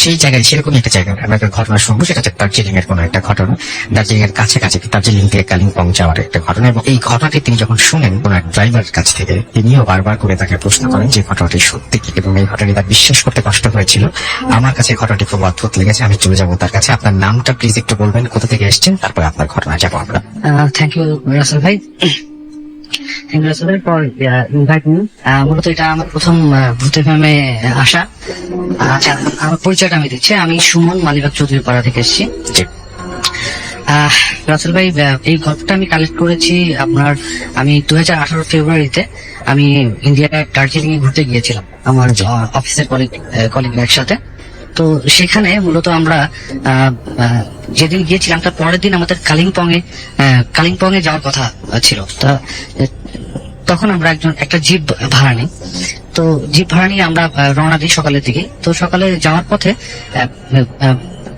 সেই জায়গায় সেরকম একটা জায়গায় আমরা একটা ঘটনা শুনবো, সেটা হচ্ছে দার্জিলিং এর কোনো একটা ঘটনা। দার্জিলিং এর কাছাকাছি দার্জিলিং থেকে কালিম্পং যাওয়ার একটা ঘটনা। এবং এই ঘটনাটি তিনি যখন শুনেন কোন এক ড্রাইভারের কাছ থেকে, তিনিও বারবার করে তাকে প্রশ্ন করেন যে ঘটনাটি সত্যি কি, এবং এই ঘটনাটি তার বিশ্বাস করতে কষ্ট হয়েছিল। আমার কাছে ঘটনাটি খুব অদ্ভুত লেগেছে। আমি চলে যাবো তার কাছে। আপনার নামটা প্লিজ একটু বলবেন, কোথা থেকে এসেছেন, তারপরে আপনার ঘটনা যাবো আমরা। থ্যাংক ইউ রাসেল ভাই, থ্যাংক ইউ রাসেল ভাই ফর ইনভাইট মি। মূলত এটা আমার প্রথম ভূতের ফ্যামে আসা। আচ্ছা, আমার পরিচয়টা আমি দিচ্ছি। আমি সুমন, মালিবাগ চৌধুরী পাড়া থেকে এসেছি। রাসেল ভাই, এই গল্পটা আমি কালেক্ট করেছি আমি 2018 ফেব্রুয়ারিতে আমি ইন্ডিয়ার দার্জিলিং এ ঘুরতে গিয়েছিলাম আমার অফিসের কলিগরা একসাথে। তো সেখানে মূলত আমরা যেদিন গিয়েছিলাম তার পরের দিন আমাদের কালিম্পং এ যাওয়ার কথা ছিল। তখন আমরা একটা জিপ ভাড়া নিই। তো জিপ ভাড়া নিয়ে আমরা রওনা দিই সকালের দিকে। তো সকালে যাওয়ার পথে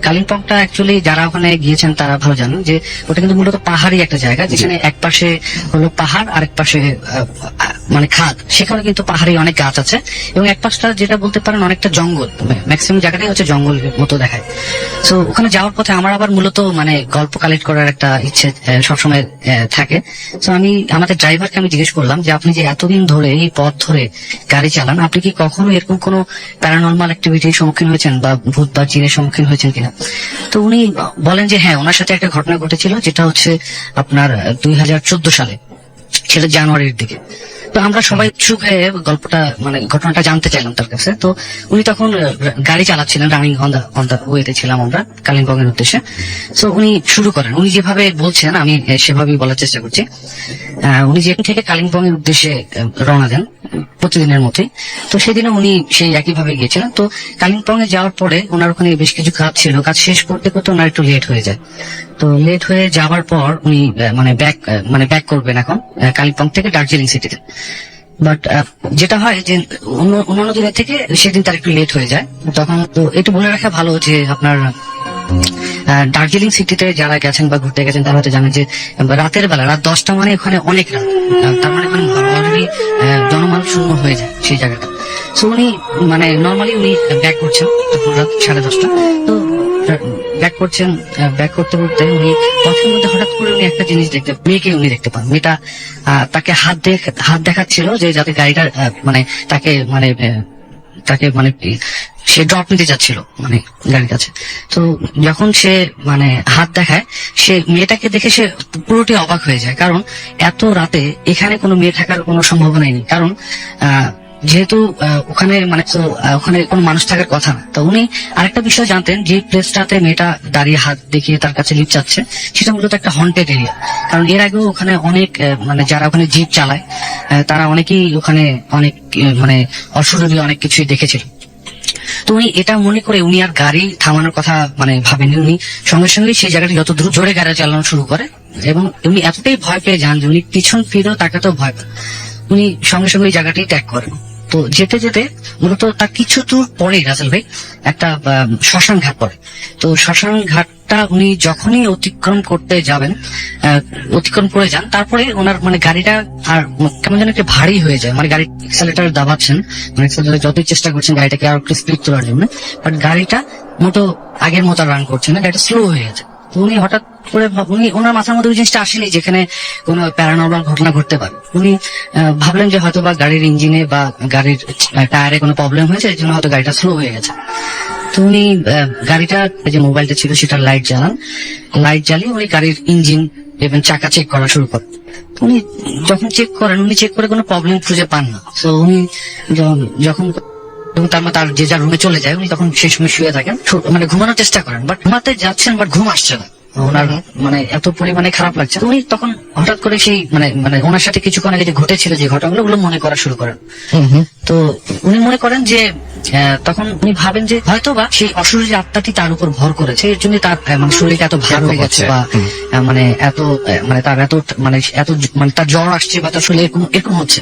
কালিম্পংটা অ্যাকচুয়ালি যারা ওখানে গিয়েছেন তারা ভালো জানেন যে ওটা কিন্তু মূলত পাহাড়ি একটা জায়গা, যেখানে এক পাশে হলো পাহাড়, আরেক পাশে মানে খাদ। সেখানে কিন্তু পাহাড়ি অনেক গাছ আছে এবং এক পাশটা যেটা বলতে পারেন অনেকটা জঙ্গল, ম্যাক্সিমাম জায়গাটাই হচ্ছে জঙ্গল মতো দেখায়। তো ওখানে যাওয়ার পথে আমার আবার মূলত মানে গল্প কালেক্ট করার একটা ইচ্ছে সবসময় থাকে। তো আমি আমাদের ড্রাইভারকে আমি জিজ্ঞেস করলাম যে আপনি যে এতদিন ধরে এই পথ ধরে গাড়ি চালান, আপনি কি কখনো এরকম কোনো প্যারানর্মাল অ্যাক্টিভিটির সম্মুখীন হয়েছেন বা ভূত বা জিনের সম্মুখীন হয়েছেন কিনা? তো উনি বলেন যে হ্যাঁ, ওনার সাথে একটা ঘটনা ঘটেছিল, যেটা হচ্ছে আপনার 2014 সালে। সেটা জানুয়ারির দিকে। তো আমরা সবাই উৎসুক হয়ে গল্পটা মানে ঘটনাটা জানতে চাইলাম তার কাছে। তো উনি তখন গাড়ি চালাচ্ছিলেন, রানিং অন দা ওয়েতে ছিলাম আমরা কালিম্পং এর উদ্দেশ্যে। তো উনি শুরু করেন, উনি যেভাবে বলছেন আমি সেভাবেই বলার চেষ্টা করছি। উনি যেখান থেকে কালিম্পং এর উদ্দেশ্যে রওনা দেন প্রতিদিনের মতোই, তো সেদিনে উনি সেই একইভাবে গিয়েছিলেন। তো কালিম্পং এ যাওয়ার পরে ওনার ওখানে বেশ কিছু কাজ ছিল, কাজ শেষ করতে করতে ওনার একটু লেট হয়ে যায়। তো লেট হয়ে যাওয়ার পর উনি মানে ব্যাক করবেন এখন কালিম্পং থেকে দার্জিলিং সিটিতে। বাট যেটা হয় যে অন্যান্য দিনের থেকে সেদিন তার একটু লেট হয়ে যায়। তখন তো একটু বলে রাখা ভালো যে আপনার দার্জিলিং সিটিতে যারা গেছেন বা ঘুরতে গেছেন তারা হয়তো জানেন যে রাতের বেলা রাত 10টা মানে ওখানে অনেক রাত, তার মানে ওখানে অলরেডি জনমানব শূন্য হয়ে যায় সেই জায়গাটা। সো উনি মানে নর্মালি উনি ব্যাক করছেন তখন রাত 10:30। তো ব্যাক করতে করতে উনি পথের মধ্যে হঠাৎ করে উনি একটা জিনিস মেয়েকে উনি দেখতে পান। মেয়েটা তাকে হাত দেখাচ্ছিল যে যাতে গাড়িটা মানে তাকে সে ড্রপ নিতে যাচ্ছিল মানে গাড়ির কাছে। তো যখন সে মানে হাত দেখায়, সে মেয়েটাকে দেখে সে পুরোটি অবাক হয়ে যায়, কারণ এত রাতে এখানে কোনো মেয়ে থাকার কোনো সম্ভাবনাই নেই। কারণ যেহেতু ওখানে মানে ওখানে কোনো মানুষ থাকার কথা না। তো উনি আরেকটা বিষয় জানতেন, যে প্লেসটাতে মেয়েটা দাঁড়িয়ে হাত দেখিয়ে তার কাছে লিফট চাচ্ছে সেটা মূলত একটা হন্টেড এরিয়া। কারণ এর আগেও ওখানে অনেক মানে যারা ওখানে জিপ চালায় তারা অনেকেই ওখানে অনেক মানে অশরীরী অনেক কিছুই দেখেছিল। তো উনি এটা মনে করে উনি আর গাড়ি থামানোর কথা মানে ভাবেননি। উনি সঙ্গে সঙ্গে সেই জায়গাটি যত দ্রুত জোরে গাড়ি চালানো শুরু করে, এবং উনি এতটাই ভয় পেয়ে যান যে উনি পিছন ফিরেও তাকাতেও ভয় পান। উনি সঙ্গে সঙ্গে ওই জায়গাটি ত্যাগ করেন। তো যেতে যেতে মূলত তার কিছু দূর পরেই রাসেল ভাই একটা শ্মশান ঘাট পড়ে। তো শ্মশান ঘাটটা উনি যখনই অতিক্রম করে যান, তারপরে ওনার মানে গাড়িটা আর কেমন যেন একটু ভারী হয়ে যায়। মানে গাড়ি এক্সেলেটার দাবাচ্ছেন, মানে এক্সেলেটার যতই চেষ্টা করছেন গাড়িটাকে আরো একটু স্পিড তোলার জন্য, বাট গাড়িটা মতো আগের মতো রান করছে না, গাড়িটা স্লো হয়ে গেছে। তো উনি হঠাৎ করে ওনার মাথার মধ্যে ওই জিনিসটা আসেনি যেখানে কোনো প্যারানর্মাল ঘটনা ঘটতে পারে। উনি ভাবলেন যে হয়তো বা গাড়ির ইঞ্জিনে বা গাড়ির টায়ারে কোনো প্রবলেম হয়েছে, এর জন্য হয়তো গাড়িটা স্লো হয়ে গেছে। তো উনি গাড়িটা যে মোবাইলটা ছিল সেটা লাইট জ্বালিয়ে উনি গাড়ির ইঞ্জিন এবং চাকা চেক করা শুরু করেন। উনি যখন চেক করে কোনো প্রবলেম খুঁজে পান না। তো উনি যখন তার যে যার রুমে চলে যায়, উনি তখন সেই সময় শুয়ে থাকেন, মানে ঘুমানোর চেষ্টা করেন, বাট ঘুমাতে যাচ্ছেন বাট ঘুম আসছে না। ওনার মানে এত পরিমাণে খারাপ লাগছে। উনি তখন হঠাৎ করে সেই মানে ওনার সাথে কিছুক্ষণ আগে যে ঘটেছিল যে ঘটনাগুলো ওগুলো মনে করা শুরু করেন। তো উনি মনে করেন যে তখন উনি ভাবেন যে হয়তো বা সেই অশরীরী আত্মাটি তার উপর ভর করেছে, এর জন্য তার মানে শরীরটা এত ভার হয়ে গেছে, বা মানে এত মানে তার এত মানে তার জ্বর আসছে বা তার শরীরে এরকম হচ্ছে।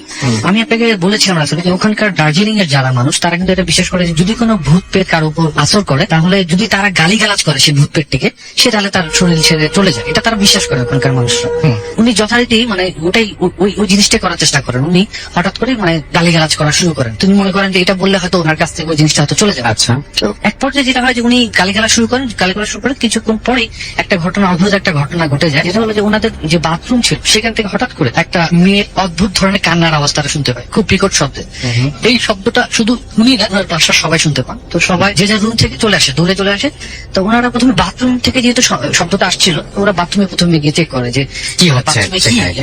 আমি আপনাকে বলেছিলাম আসলে যে ওখানকার দার্জিলিং এর যারা মানুষ তারা কিন্তু এটা বিশ্বাস করে যে যদি কোনো ভূত পেট কার উপর আসর করে, তাহলে যদি তারা গালিগালাজ করে সেই ভূত পেটটিকে, সে তাহলে তার শরীর ছেড়ে চলে যায়। এটা তারা বিশ্বাস করে ওখানকার মানুষরা। উনি যথারীতি মানে ওটাই ওই জিনিসটা করার চেষ্টা করেন। উনি হঠাৎ করে মানে গালিগালাজ করা শুরু করেন। তুমি মনে করেন যে এটা বললে হয়তো ওনার কাছ থেকে ওই জিনিসটা হয়তো চলে যাবে। আচ্ছা, তো এক পর্যায়ে যেটা হয় যে উনি গালিগালাজ শুরু করেন কিছুক্ষণ পরেই অদ্ভুত একটা ঘটনা ঘটে যায়। যেটা হলো যে ওনাদের যে বাথরুম ছিল সেখান থেকে হঠাৎ করে একটা মেয়ের অদ্ভুত ধরনের কান্নার আওয়াজ তারা শুনতে পায়, খুব বিকট শব্দে। এই শব্দটা শুধু উনি না, ওনার বাসার সবাই শুনতে পান। তো সবাই যে যার রুম থেকে দূরে চলে আসে। তো ওনারা প্রথমে বাথরুম থেকে যেহেতু শব্দটা আসছিল, ওরা বাথরুমে প্রথমে গিয়ে চেক করে যে কি হচ্ছে,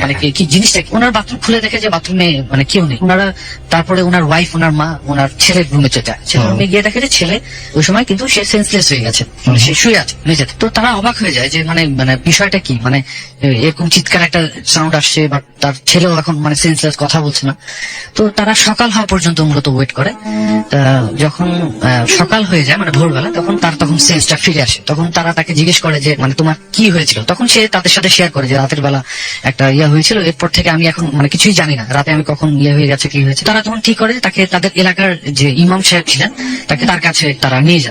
মানে কি জিনিসটা। ওনার বাথরুম খুলে দেখে যে বাথরুমে মানে কেউ নেই। ওনারা তারপরে ওনার ওয়াইফ, ওনার মা, ওনার ছেলের রুমে যায়। ছেলের রুমে গিয়ে দেখে যে ছেলে ওই সময় কিন্তু সে সেন্সলেস হয়ে গেছে, মানে সে শুয়ে আছে মেঝেতে। তো তারা অবাক হয়ে যায় যে মানে বিষয়টা কি, মানে এরকম চিৎকার একটা সাউন্ড আসছে, বাট তার ছেলেও এখন মানে সেন্সলেস, কথা বলছে না। তো তারা সকাল হওয়া পর্যন্ত মূলত ওয়েট করে। যখন সকাল হয়ে যায় মানে ভোরবেলা, তখন সেন্সটা ফিরে আসে। তখন তারা তাকে জিজ্ঞেস করে যে মানে তোমার কি হয়েছিল। তখন সে তাদের সাথে শেয়ার করে যে রাতের বেলা একটা হয়েছিল, এরপর থেকে আমি এখন মানে কিছুই জানি না, রাতে আমি কখন হয়ে গেছে কি হয়েছে। তারা তখন ঠিক করে তাকে তাদের এলাকার যে ইমাম সাহেব ছিলেন তাকে তার কাছে তারা নিয়ে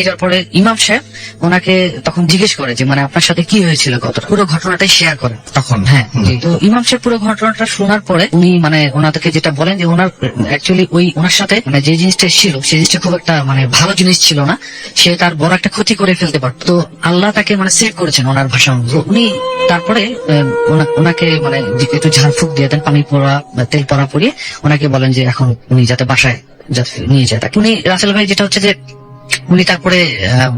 যাওয়ার পরে ইমাম সাহেব ওনাকে তখন জিজ্ঞেস করে যে মানে আপনার সাথে কি হয়েছিল, পুরো ঘটনাটাই শেয়ার করেন তখন। হ্যাঁ, তো ইমাম সাহেব পুরো ঘটনাটা শোনার পরে উনি মানে ওনাদেরকে যেটা বলেন যে ওনার অ্যাকচুয়ালি ওনার সাথে মানে যে জিনিসটা ছিল সেই জিনিসটা খুব একটা মানে ভালো জিনিস ছিল না, সে তার বড় একটা ক্ষতি করে ফেলতে পারত। তো আল্লাহ তাকে মানে সেভ করেছেন ওনার ভাষা অনুযায়ী। উনি তারপরে ওনাকে মানে একটু ঝাড়ফুঁক দিয়ে দেন, পানি পড়া তেল পড়া পরিয়ে ওনাকে বলেন যে এখন উনি যাতে বাসায় নিয়ে যায় তাকে। উনি রাসেল ভাই যেটা হচ্ছে যে উনি তারপরে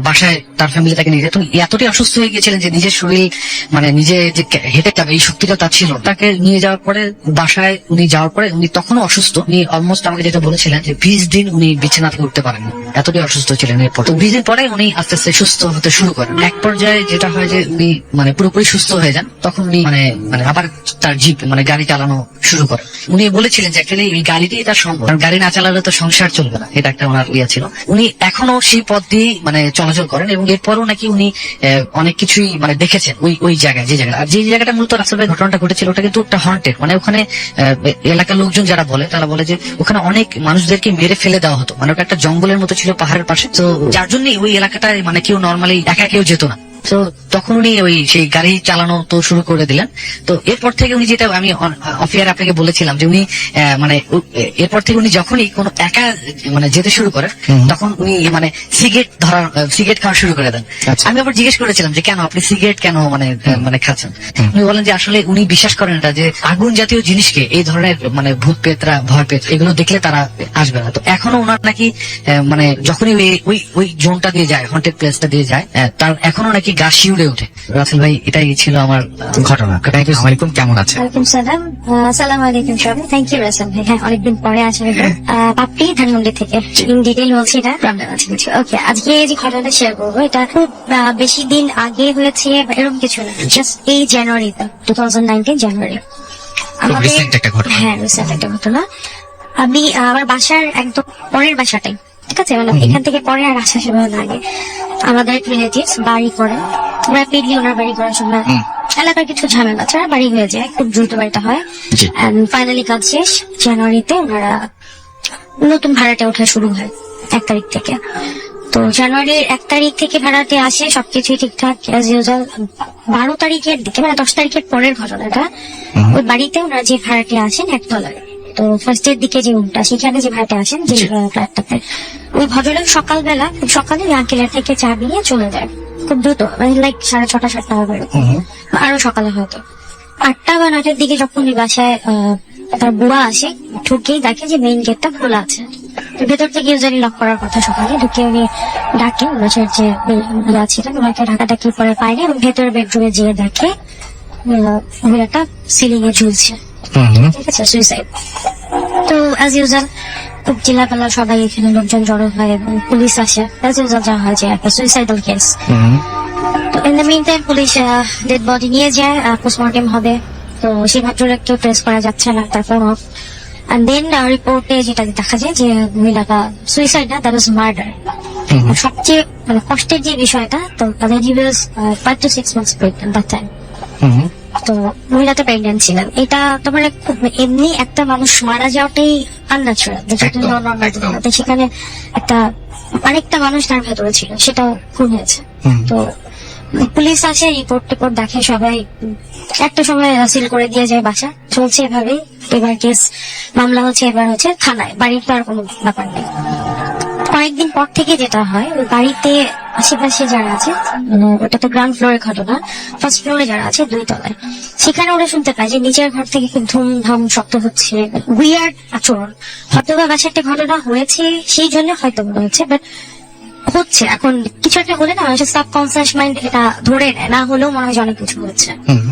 বাসায় তার ফ্যামিলি তাকে নিয়ে যায়। তো এতটাই অসুস্থ হয়ে গিয়েছিলেন যে নিজের শরীর মানে নিজে যে হেঁটে যাবে এই শক্তিটা তার ছিল না। তাকে নিয়ে যাওয়ার পরে বাসায় উনি যাওয়ার পরে উনি তখনও অসুস্থ। উনি অলমোস্ট আমাকে যেটা বলেছিলেন যে 20 দিন উনি বিছানা থেকে উঠতে পারেননি, এতটাই অসুস্থ ছিলেন। এরপর তো 20 দিন পরে উনি আস্তে আস্তে সুস্থ হতে শুরু করেন। এক পর্যায়ে যেটা হয় যে উনি মানে পুরোপুরি সুস্থ হয়ে যান, তখন উনি মানে মানে আবার তার জিপ মানে গাড়ি চালানো শুরু করেন। উনি বলেছিলেন যে অ্যাকচুয়ালি এই গাড়ি দিয়ে তার সম্ভব, কারণ গাড়ি না চালালে তো সংসার চলবে না, এটা একটা ওনার ইয়ে ছিল। উনি এখনো সেই পথ দিয়ে মানে চলাচল করেন এবং এরপরও নাকি উনি অনেক কিছুই মানে দেখেছেন ওই জায়গায়, যে জায়গাটা আর যে জায়গাটা মূলত রাসেল ভাই ঘটনাটা ঘটেছিল ওটা কিন্তু একটা হন্টেড, মানে ওখানে এলাকার লোকজন যারা বলে তারা বলে যে ওখানে অনেক মানুষদেরকে মেরে ফেলে দেওয়া হতো, মানে ওটা একটা জঙ্গলের মতো ছিল পাহাড়ের পাশে। তো যার জন্য ওই এলাকাটায় মানে কেউ নর্মালি একা কেউ যেত না। তো তখন উনি ওই সেই গাড়ি চালানো তো শুরু করে দিলেন। তো এরপর থেকে উনি যেটা আমি অফিয়ার আপনাকে বলেছিলাম যে উনি মানে এরপর থেকে উনি যখনই কোনো একা মানে যেতে শুরু করেন তখন উনি মানে সিগারেট খাওয়া শুরু করে দেন। আমি আবার জিজ্ঞেস করেছিলাম যে কেন আপনি সিগারেট কেন মানে খাচ্ছেন। উনি বলেন যে আসলে উনি বিশ্বাস করেন এটা যে আগুন জাতীয় জিনিসকে এই ধরনের মানে ভূত পেতরা ভয় পেত এগুলো দেখলে তারা আসবে না। তো এখনো ওনার নাকি মানে যখনই ওই জোনটা দিয়ে যায়, হন্টেড প্লেসটা দিয়ে যায়, তার এখনো নাকি গা শিউরে ওঠে। রাসেল ভাই এটাই ছিল আমার ঘটনা। আসসালামু আলাইকুম, কেমন আছেন? ওয়ালাইকুম সালাম। আসসালামু আলাইকুম সবাই। থ্যাংক ইউ রাসেল ভাই। হ্যাঁ, অনেকদিন পরে আসলে পাপড়ি ধানমন্ডি থেকে ইন ডিটেইল বলছি এটা প্রবলেম আছে কিছু। ওকে, আজকে যে ঘটনাটা শেয়ার করবো এটা খুব বেশি দিন আগে হয়েছে এরকম কিছু না, জাস্ট এই জানুয়ারিতে 2019 জানুয়ারি recent একটা ঘটনা। হ্যাঁ, রিসেন্ট একটা ঘটনা। আমি আমার বাসার একদম পরের বাসাটাই, ঠিক আছে, মানে এখান থেকে পরে আর আসা সময় না, আগে আমাদের রিলেটিভস বাড়ি করে র্যাপিডলি ওনার বাড়ি করার সময় এলাকার কিছু ঝামেলা ছাড়া বাড়ি হয়ে যায়, খুব দ্রুত বাড়িটা হয়। জি। ফাইনালি কাজ শেষ, জানুয়ারিতে ওনারা নতুন ভাড়াটা ওঠা শুরু হয় 1 তারিখ থেকে। তো জানুয়ারির 1 তারিখ থেকে ভাড়াতে আসে, সবকিছুই ঠিকঠাক অ্যাজ ইউজুয়াল। 12 তারিখের দিকে মানে 10 তারিখের পরের ঘটনাটা, ওই বাড়িতে ওনারা যে ভাড়াতে আসেন $1, তো ফার্স্টের দিকে যে রুমটা সেখানে যে ভাড়াতে আসেন যে ফ্ল্যাটটাতে, ওই ভদ্রলোক সকালবেলা খুব সকালে আঙ্কেলের থেকে চাবি নিয়ে চলে যায় খুব দ্রুত, মানে লাইক 6:30 7টা হবে এরকম, আরো সকালে হয়তো 8টা বা 9টার দিকে যখন ওই বাসায় তার বুয়া আসে, ঢুকেই দেখে যে মেইন গেটটা খোলা আছে। তো ভেতর থেকে ইউজারই লক করার কথা, সকালে ঢুকে উনি ডাকে বাসার যে বুয়া ছিল ওনাকে ঢাকাঢাকি করে পায়নি এবং ভেতরের বেডরুমে যেয়ে দেখে মহিলাটা সিলিং এ ঝুলছে, ঠিক আছে, সুইসাইড। তো অ্যাজ ইউজুয়াল খুব চিল্লাপাল্লা, সবাই এখানে লোকজন জড়ো হয় এবং পুলিশ আসে, অ্যাজ ইউজুয়াল যা হয় যে একটা সুইসাইডাল কেস। তো in the mean time police dead body নিয়ে যায়, পোস্টমর্টেম হবে। তো সেই ভদ্রলোককে ট্রেস করা যাচ্ছে না, তার ফোন অফ। এন্ড দেন রিপোর্টে যেটা দেখা যায় যে মহিলাটা সুইসাইড না, দ্যাট ওয়াজ মার্ডার। সবচেয়ে মানে কষ্টের যে বিষয়টা, তো lady was 5 to 6 months pregnant that time. তো মহিলাটা প্রেগন্যান্ট ছিলেন। এটা তোমার খুব এমনি একটা মানুষ মারা যাওয়াটাই আনন্যাচুরাল, সেখানে একটা আরেকটা মানুষ তার ভেতরে ছিল, সেটাও খুন হয়েছে। তো পুলিশ আসে, রিপোর্ট টিপোর্ট দেখে, সবাই একটা সময় সিল করে দিয়ে যায়, বাসা চলছে এভাবেই। এবার কেস মামলা হচ্ছে, এবার হচ্ছে থানায়, বাড়িতে আর কোনো ব্যাপার নেই। কয়েকদিন পর থেকে যেটা হয়, ওই বাড়িতে আশেপাশে যারা আছে, মানে ওটা তো গ্রাউন্ড ফ্লোরের ঘটনা, ফার্স্ট ফ্লোরে যারা আছে 2 তলায়, সেখানে ওরা শুনতে পায় যে নিচের ঘর থেকে খুব ধুমধাম শব্দ হচ্ছে, উইয়ার্ড আচরণ। হয়তো বা বাসায় একটা ঘটনা হয়েছে সেই জন্য হয়তো মনে হচ্ছে, বাট হচ্ছে এখন কিছু একটা হলে না মানুষের সাবকনসিয়াস মাইন্ড এটা ধরে নেয়, না হলেও মনে হয় যে অনেক কিছু হচ্ছে।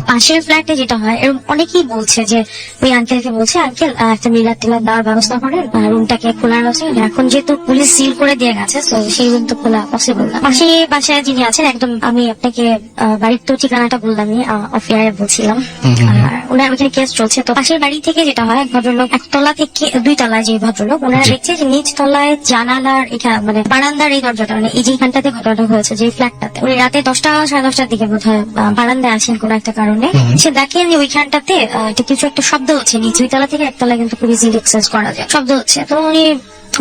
পাশের ফ্ল্যাটে যেটা হয়, এরকম অনেকেই বলছে যে ওই আঙ্কেলকে বলছে, আঙ্কেল একটা মিলার টিলার দেওয়ার ব্যবস্থা করেন, রুমটাকে খোলা আছে। এখন যেহেতু পুলিশ সিল করে দিয়ে গেছে, তো সেই রুম তো খোলা পসিবল না। পাশে বাসায় যিনি আছেন, একদম আমি আপনাকে বাড়ির তো ঠিকানাটা বললাম, অফিয়ারে বলছিলাম, ওনার ওখানে কেস চলছে। তো পাশের বাড়ি থেকে যেটা হয়, ভদ্রলোক 1 তলা থেকে 2 তলায় যে ভদ্রলোক, ওনারা দেখছে যে নিচ তলায় জানালার এটা মানে বারান্দার এই দরজাটা, মানে এই যেখানটাতে ঘটনাটা হয়েছে যে ফ্ল্যাটটাতে, উনি রাতে 10টা 10:30টার দিকে বোধহয় বারান্দায় আসেন কোনো একটা কারণে। সে দেখেন যে ওইখানটাতে কিছু একটা শব্দ হচ্ছে, নিচ 2 তলা থেকে 1 তলা কিন্তু খুব ইজিলি অ্যাক্সেস করা যায়, শব্দ হচ্ছে। তো উনি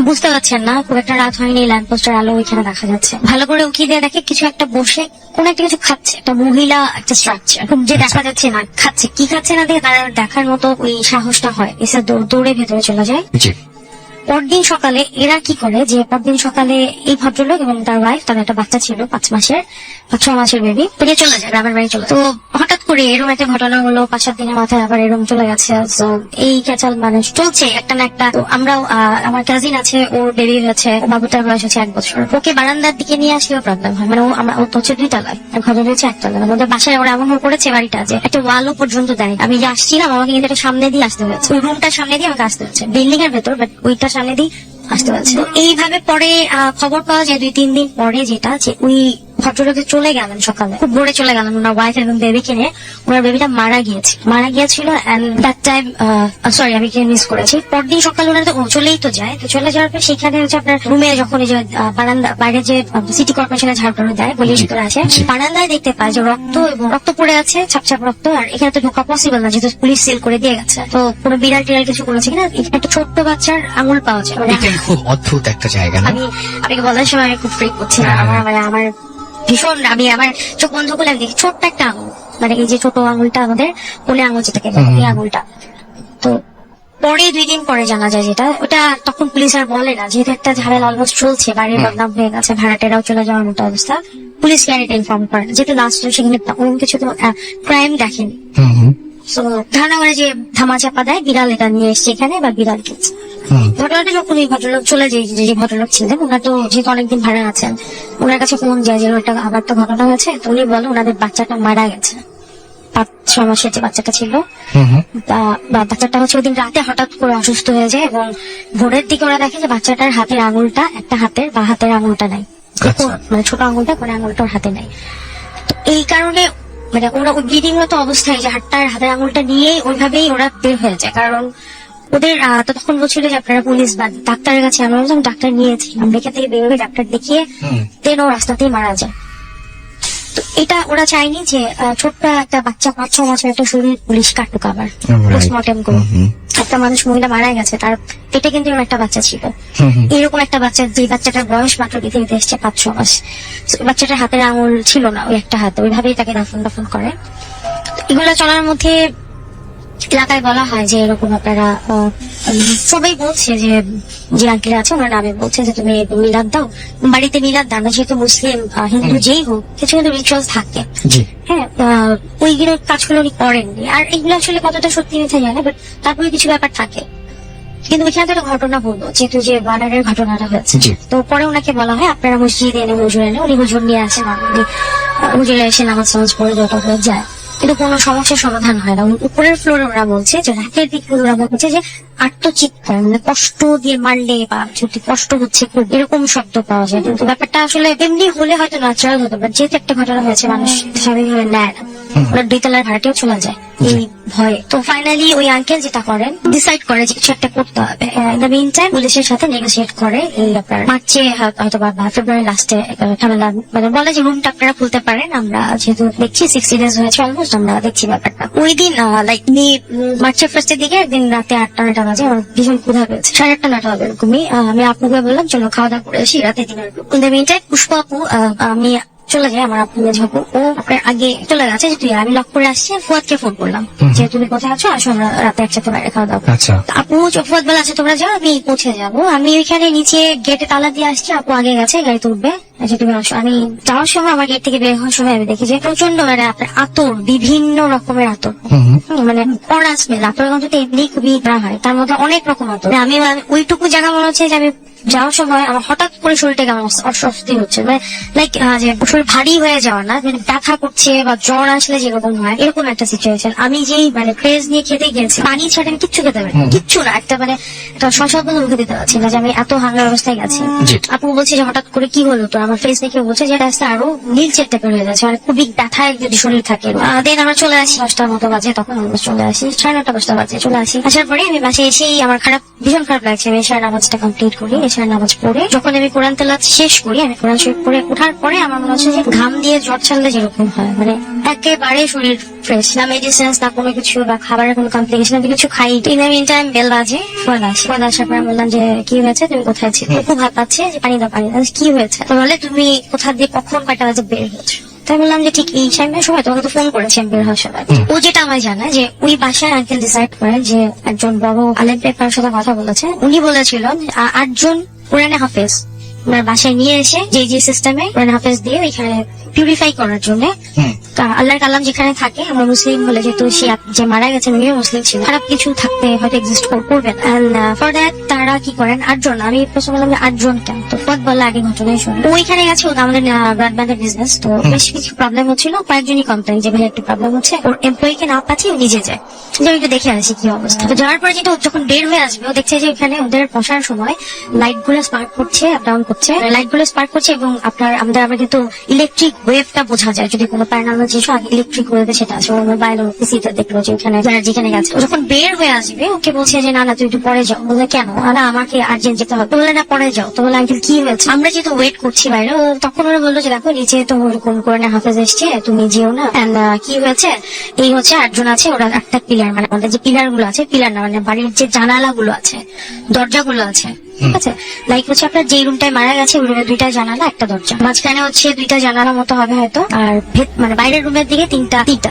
বুঝতে পারছেন না, খুব একটা রাত হয়নি, ল্যাম্প পোস্টের আলো ওইখানে দেখা যাচ্ছে। ভালো করে উকি দিয়ে দেখে কিছু একটা বসে কোন একটা কিছু খাচ্ছে, একটা মহিলা একটা স্ট্রাকচার, খুব যে দেখা যাচ্ছে না খাচ্ছে, কি খাচ্ছে না দেখে তার দেখার মতো ওই সাহসটা হয়, এসে দৌড়ে ভেতরে চলে যায়। পরদিন সকালে এরা কি করে যে পরদিন সকালে এই ভদ্রলোক এবং তার ওয়াইফ, তার একটা বাচ্চা ছিল 5-6 মাসের বেবি, বেরিয়ে চলে যায় গ্রামের বাড়ি চলে। তো হঠাৎ করে এরকম একটা ঘটনা হলো, 5-7 দিনের মাথায় আবার এরকম চলে গেছে। তো এই ক্যাচাল মানে চলছে একটা না একটা। তো আমরাও আমার কাজিন আছে, ওর বেবি হয়েছে, বাবুটার বয়স হচ্ছে 1 বছর। ওকে বারান্দার দিকে নিয়ে আসলেও প্রবলেম হয়, মানে ও তো হচ্ছে 2 তলায় আর ঘর হচ্ছে 1 তলায়। আমাদের বাসায় ওরা এমন করেছে বাড়িটা যে একটা ওয়ালও পর্যন্ত দেয়। আমি যে আসছিলাম আমাকে কিন্তু একটা সামনে দিয়ে আসতে হয়েছে, ওই রুমটার সামনে দিয়ে আমাকে আসতে হচ্ছে, বিল্ডিং এর ভেতর, বাট ওইটার সামনে দিয়ে আসতে হচ্ছে। তো এইভাবে পরে খবর পাওয়া যায় 2-3 দিন পরে, যেটা যে ওই ভদ্রলোকে চলে গেলেন সকালে, খুব ভোরে চলে গেলেন ওনার ওয়াইফ এবং বেবিকে নিয়ে। ওনার বেবিটা মারা গিয়েছিল এন্ড দ্যাট টাইম সরি আমি মিস করেছি। পরদিন সকালে ওনারা তো চলেই তো যায়, তো চলে যাওয়ার পর সেখানে হচ্ছে আপনার রুমে যখন এই যে বারান্দা বাইরে যে সিটি কর্পোরেশনের ঝাড়টানো দেয় পুলিশ করে আসে, বারান্দায় দেখতে পায় যে রক্ত এবং রক্ত পড়ে আছে, ছাপ রক্ত। আর এখানে তো ঢোকা পসিবল না যেহেতু পুলিশ সিল করে দিয়ে গেছে। তো কোনো বিড়াল টিড়াল কিছু করেছে কিনা, এখানে একটা ছোট্ট বাচ্চার আঙুল পাওয়া যায়। মানে এটাই খুব অদ্ভুত একটা জায়গা না? আমি আপনাকে বলার সময় আমি খুব ফ্রি করছিলাম। আমার ভীষণ, আমি আমার চোখ বন্ধ করে আমি দেখি ছোট্ট একটা আঙুল, মানে এই যে ছোট আঙুলটা আমাদের কোলে আঙুল যেটাকে বলে, এই আঙুলটা। তো পরে 2 দিন পরে জানা যায় যেটা, ওটা তখন পুলিশ আর বলে না, যেহেতু একটা ঝামেলা অলমোস্ট চলছে, বাড়ির বদনাম হয়ে গেছে, ভাড়াটেরাও চলে যাওয়ার মতো অবস্থা, পুলিশ এটা ইনফর্ম করে না, যেহেতু লাস্ট সেখানে ওরকম কিছু তো ক্রাইম দেখেনি। তো ধারণা করে যে ধামা চাপা দেয়, বিড়াল এটা নিয়ে এসছে এখানে বা বিড়াল খেয়েছে। ঘটনাটা যখন ওই ভদ্রলোক চলে যায়, যে ভদ্রলোক ছিলেন ওনার তো যেহেতু অনেকদিন ভাড়া আছেন, ওনার কাছে ফোন যায় যে একটা আবার তো ঘটনা হয়েছে। তো উনি বলে ওনাদের বাচ্চাটা মারা গেছে, 5-6 মাসের যে বাচ্চাটা ছিল, বাচ্চাটা হচ্ছে ওই দিন রাতে হঠাৎ করে অসুস্থ হয়ে যায় এবং ভোরের দিকে ওরা দেখে যে বাচ্চাটার হাতের আঙুলটা, একটা হাতের বা হাতের আঙুলটা নাই, মানে ছোট আঙুলটা পরে আঙুলটা ওর হাতে নাই। তো এই কারণে মানে ওরা ওই ব্লিডিংরত অবস্থায় যে হাতের আঙুলটা নিয়ে ওইভাবেই ওরা বের হয়ে যায়। কারণ ওদের তো তখন বলছিল যে আপনারা পুলিশ বা ডাক্তারের কাছে, আমরা বললাম ডাক্তার নিয়েছি, আমরা এখান থেকে বের হয়ে ডাক্তার দেখিয়ে দেন ও রাস্তাতেই মারা যায়। তো এটা ওরা চায়নি যে ছোট্ট একটা বাচ্চা 5-6 মাসের একটা শরীর পুলিশ কাটুক আবার পোস্টমর্টেম করে। একটা মানুষ মহিলা মারা গেছে, তার পেটে কিন্তু এরকম একটা বাচ্চা ছিল, এরকম একটা বাচ্চা, যে বাচ্চাটার বয়স মাত্র পৃথিবীতে এসছে 5-6 মাস। বাচ্চাটার হাতের আঙুল ছিল না, ওই একটা হাতে, ওইভাবেই তাকে দাফন করে। এগুলো চলার মধ্যে এলাকায় বলা হয় যে এরকম আপনারা সবাই বলছে যে আঙ্কেল আছে ওনার নামে বলছে যে তুমি মিলাদ দাও, বাড়িতে মিলাদ দাও না, যেহেতু মুসলিম হিন্দু যেই হোক কিছু কিন্তু রিচুয়ালস থাকে। হ্যাঁ, ওইগুলো কাজগুলো উনি করেননি। আর এগুলো আসলে কতটা সত্যি মিথ্যা জানে, বাট তারপরে কিছু ব্যাপার থাকে। কিন্তু ওইখানে তো একটা ঘটনা বলবো, যেহেতু যে বার্ডারের ঘটনাটা হয়েছে, তো পরে ওনাকে বলা হয় আপনারা মসজিদে এনে হুজুর এনে, উনি হুজুর নিয়ে আসেন, হুজুরে এসে নামাজ পড়ে যত হয়ে যায়, কিন্তু কোনো সমস্যার সমাধান হয় না। উপরের ফ্লোরে ওরা বলছে যে রাতের দিকে ওরা বলছে যে আত্মচিৎকার, মানে কষ্ট দিয়ে মারলে বা যদি কষ্ট হচ্ছে খুব এরকম শব্দ পাওয়া যায়। কিন্তু ব্যাপারটা আসলে এমনি হলে হয়তো ন্যাচারাল হতো, বাট যেহেতু একটা ঘটনা হয়েছে মানুষ স্বাভাবিকভাবে নেয় না, ওরা 2 তলার ভাড়াটিও চলে যায় এই ভয়ে। তো ফাইনালি ওই আঙ্কেল যেটা করেন, ডিসাইড করে যে কিছু একটা করতে হবে। ইন দ্য মিন টাইম পুলিশের সাথে নেগোসিয়েট করে এই ব্যাপার, মার্চে হয়তো বা ফেব্রুয়ারি লাস্টে ঝামেলা, মানে বলে যে রুমটা আপনারা খুলতে পারেন, আমরা যেহেতু দেখছি 60 days হয়েছে অলমোস্ট, আমরা দেখছি ব্যাপারটা। ওই দিন লাইক মার্চের ফার্স্টের দিকে একদিন রাতে 8টা-9টা বাজে, আমার ভীষণ ক্ষুধা পেয়েছে, 8:30-9টা হবে এরকমই। আমি আপুকে বললাম চলো খাওয়া দাওয়া করে আসি, রাতে ডিনার করবো। In the mean time Pushpa আপু, আমি চলে যায়, আমার আপু ঝাপু ও আপনার আগে চলে গেছে, যে তুই আমি লক করে আসছি। ফুয়াদকে ফোন করলাম যে তুমি কোথায় আছো, আসো আমরা রাতে একসাথে বাইরে খাওয়া দাওয়া। আপু ফুয়াদ বলে আছে তোমরা যাও, আমি পৌঁছে যাবো। আমি ওইখানে নিচে গেটে তালা দিয়ে আসছি, আপু আগে গেছে, গাড়িতে উঠবে, আচ্ছা তুমি আসো। আমি যাওয়ার সময় আমার গেট থেকে বের হওয়ার সময় আমি দেখি যে প্রচন্ড মানে আপনার আতর, বিভিন্ন রকমের আতর, মানে পড়া স্মেল। আতর গন্ধ তো এমনি খুবই না হয়, তার মধ্যে অনেক রকম আতর। আমি ওইটুকু জায়গা মনে হচ্ছে যে আমি যাওয়ার সময় আমার হঠাৎ করে শরীরটা কেমন অস্বস্তি হচ্ছে, মানে লাইক যে শরীর ভারী হয়ে যাওয়া না, মানে ব্যথা করছে বা জ্বর আসলে যেরকম হয় এরকম একটা সিচুয়েশন। আমি যেই মানে ক্রেজ নিয়ে খেতে গেছি, পানি ছাড়া আমি কিচ্ছু খেতে পারি, কিচ্ছু না, একটা মানে একটা শশা পর্যন্ত মুখে দিতে পারছি না, যে আমি এত হাঙ্গার অবস্থায় গেছি। আপু বলছে যে হঠাৎ করে কি হলো, তো আমার ফেস দেখে বলছে যে রাস্তা আরো নীলচে টাইপের হয়ে যাচ্ছে, মানে খুবই ব্যথায় যদি শরীর থাকে। দেন আমরা চলে আসি 10টার মতো বাজে, তখন আমরা চলে আসি 9:30-10টা বাজে চলে আসি। আসার পরে আমি বাসায় এসেই আমার ভীষণ খারাপ লাগছে। আমি এশার নামাজটা কমপ্লিট করি, এশার নামাজ পড়ে যখন আমি কোরআন তেলাওয়াত শেষ করি, আমি কোরআন শরীফ পড়ে ওঠার পরে আমার মনে হচ্ছে যে ঘাম দিয়ে জ্বর ছাড়লে যেরকম হয়, মানে একেবারে শরীর ফ্রেশ, না মেডিসিনস না কোনো কিছু বা খাবারের কোনো কমপ্লিকেশন, আমি কিছু খাই। In the mean time bell বাজে, ফুয়াদ আসে। ফুয়াদ আসার পরে বললাম যে কি হয়েছে, তুমি কোথায় ছিলে? খুব ভাত পাচ্ছে যে পানি দাও, পানি দাও। কি হয়েছে? তো বলে তুমি কোথা দিয়ে কখন কয়টা বাজে বের হয়েছো? তাই বললাম যে ঠিক এই টাইমের সময় তোমাকে তো ফোন করেছি আমি বের হওয়ার সময়। ও যেটা আমায় জানায় যে ওই বাসায় আঙ্কেল ডিসাইড করে যে একজন বড় আলেম পেপার সাথে কথা বলেছে, উনি বলেছিল 8 জন কোরআনে হাফেজ ওনার বাসায় নিয়ে এসে যে সিস্টেমে কোরআন হাফেজ দিয়ে ওইখানে পিউরিফাই করার জন্য আল্লাহর কালাম যেখানে থাকে, আমরা মুসলিম বলে যেহেতু সে যে মারা গেছেন উনিও মুসলিম ছিল, খারাপ কিছু থাকতে হয়তো এক্সিস্ট করবে না। ফর দ্যাট তারা কি করেন 8 জন, আমি প্রশ্ন করলাম 8 জন কেন, তো পথ বললে আগে ঘটনায় শুনি ওইখানে গেছে আমাদের ব্রডব্যান্ডের বিজনেস, তো বেশ কিছু প্রবলেম হচ্ছিল, কয়েকজনই কমপ্লেন যে ভাই একটু প্রবলেম হচ্ছে, ওর এমপ্লয়িকে না পাঠিয়ে নিজে যায়, যে একটু দেখে আসি কি অবস্থা। তো যাওয়ার পরে যেটা যখন বের হয়ে আসবে ও দেখছে যে ওখানে ওদের বসার সময় লাইট গুলো স্পার্ক করছে, আপ ডাউন করছে, লাইট গুলো স্পার্ক করছে এবং আমরা কিন্তু ইলেকট্রিক ওয়েভটা বোঝা যায়, যদি কোনো প্যারানর্মাল জিনিস ইলেকট্রিক ওয়েভে সেটা আছে, ওর মোবাইল ও পিসিতে দেখলো যে ওখানে যারা যেখানে গেছে। ও যখন বের হয়ে আসবে ওকে বলছে যে না না তুই একটু পরে যাও, বলে কেন, না আমাকে আর্জেন্ট যেতে হবে, বলে না পরে যাও, তো বলে আঙ্কেল কি হয়েছে, আমরা যেহেতু ওয়েট করছি বাইরে, তখন ওরা বললো যে দেখো নিচে তো ওরকম করে হাফেজ এসছে তুমি যেও না, কি হয়েছে এই হচ্ছে 8 জন আছে, ওরা একটা পিলার মানে আমাদের যে পিলার গুলো আছে, পিলার না মানে বাড়ির যে জানালা গুলো আছে দরজাগুলো আছে, ঠিক আছে, লাইক হচ্ছে আপনার যে রুমটায় মারা গেছে ওই রুমে 2টা জানালা 1টা দরজা, মাঝখানে হচ্ছে 2টা জানালা মতো হবে হয়তো, আর মানে বাইরের রুমের দিকে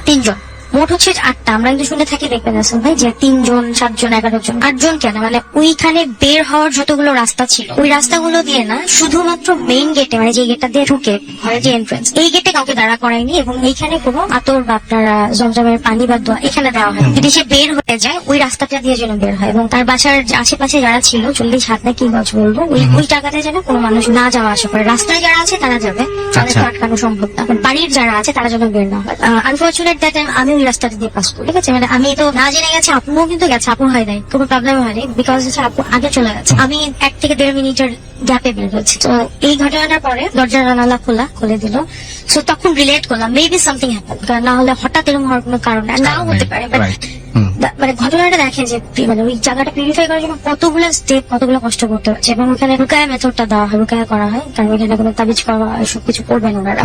3জন, মোট হচ্ছে 8টা। আমরা কিন্তু শুনে থাকি দেখবেন আসল ভাই যে 3 জন 7 জন 11 জন 8 জন কেন, মানে ওইখানে বের হওয়ার যতগুলো রাস্তা ছিল ওই রাস্তাগুলো দিয়ে না, শুধুমাত্র মেইন গেটে মানে যে গেটটা দিয়ে ঢুকে ঘরের যে এন্ট্রান্স, এই গেটে কাউকে দাঁড়া করায়নি এবং এইখানে কোনো আতর বা আপনার জমজমের পানি বা দোয়া এখানে দেওয়া হয়, যদি সে বের হয়ে যায় ওই রাস্তাটা দিয়ে যেন বের হয়, এবং তার বাসার আশেপাশে যারা ছিল 40 হাত না কি গজ বলবো ওই জায়গাতে যেন কোনো মানুষ না যাওয়া আসা করে, রাস্তায় যারা আছে তারা যাবে, তাদের তো আটকানো সম্ভব না, বাড়ির যারা আছে তারা যেন বের না হয়। আনফর্চুনেট দ্যাট আমি ওই রাস্তাটা দিয়ে পাস করি, ঠিক আছে, মানে আমি তো না জেনে গেছি, আপুও কিন্তু গেছে, আপু হয় নাই, কোনো প্রবলেম হয়নি, বিকজ হচ্ছে আপু আগে চলে গেছে, আমি 1 থেকে 1.5 মিনিটের গ্যাপে বের হয়েছি। তো এই ঘটনাটার পরে দরজা জানালা খুলে দিল, সো তখন রিলেট করলাম মেবি সামথিং হ্যাপেন, কারণ না হলে হঠাৎ এরকম হওয়ার কোনো কারণ নাও হতে পারে, মানে ঘটনাটা দেখেন যে মানে ওই জায়গাটা পিউরিফাই করার জন্য কতগুলো স্টেপ কতগুলো কষ্ট করতে হচ্ছে, এবং ওখানে রুকায়া মেথডটা দেওয়া হয়, রুকায়া করা হয়, কারণ এখানে কোনো তাবিজ করা এসব কিছু করবেন ওনারা।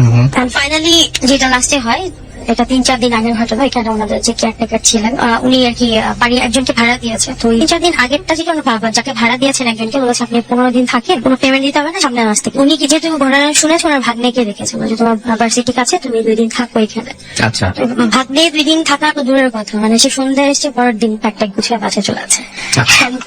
ফাইনালি যেটা লাস্টে হয়, এটা 3-4 দিন আগের ঘটনা, এখানে আমাদের যে কেয়ারটেকার ছিলেন উনি আর কি বাড়ির একজনকে ভাড়া দিয়েছে, তো 3-4 দিন আগেরটা যেটা যাকে ভাড়া দিয়েছেন একজনকে বলেছে আপনি 15 দিন থাকেন, কোনো পেমেন্ট দিতে হবে না, সামনে মাস থেকে। উনি কি যেহেতু ঘটনা শুনেছে ওনার ভাগ্নেকে রেখেছে, বলছে তোমার ভার্সিটি কাছে তুমি 2 দিন থাকো এখানে। আচ্ছা, ভাগ্নে 2 দিন থাকা তো দূরের কথা, মানে সে সন্ধ্যায় এসছে, পরের দিন প্যাকট্যাক গুছিয়ে বাসে চলে আছে।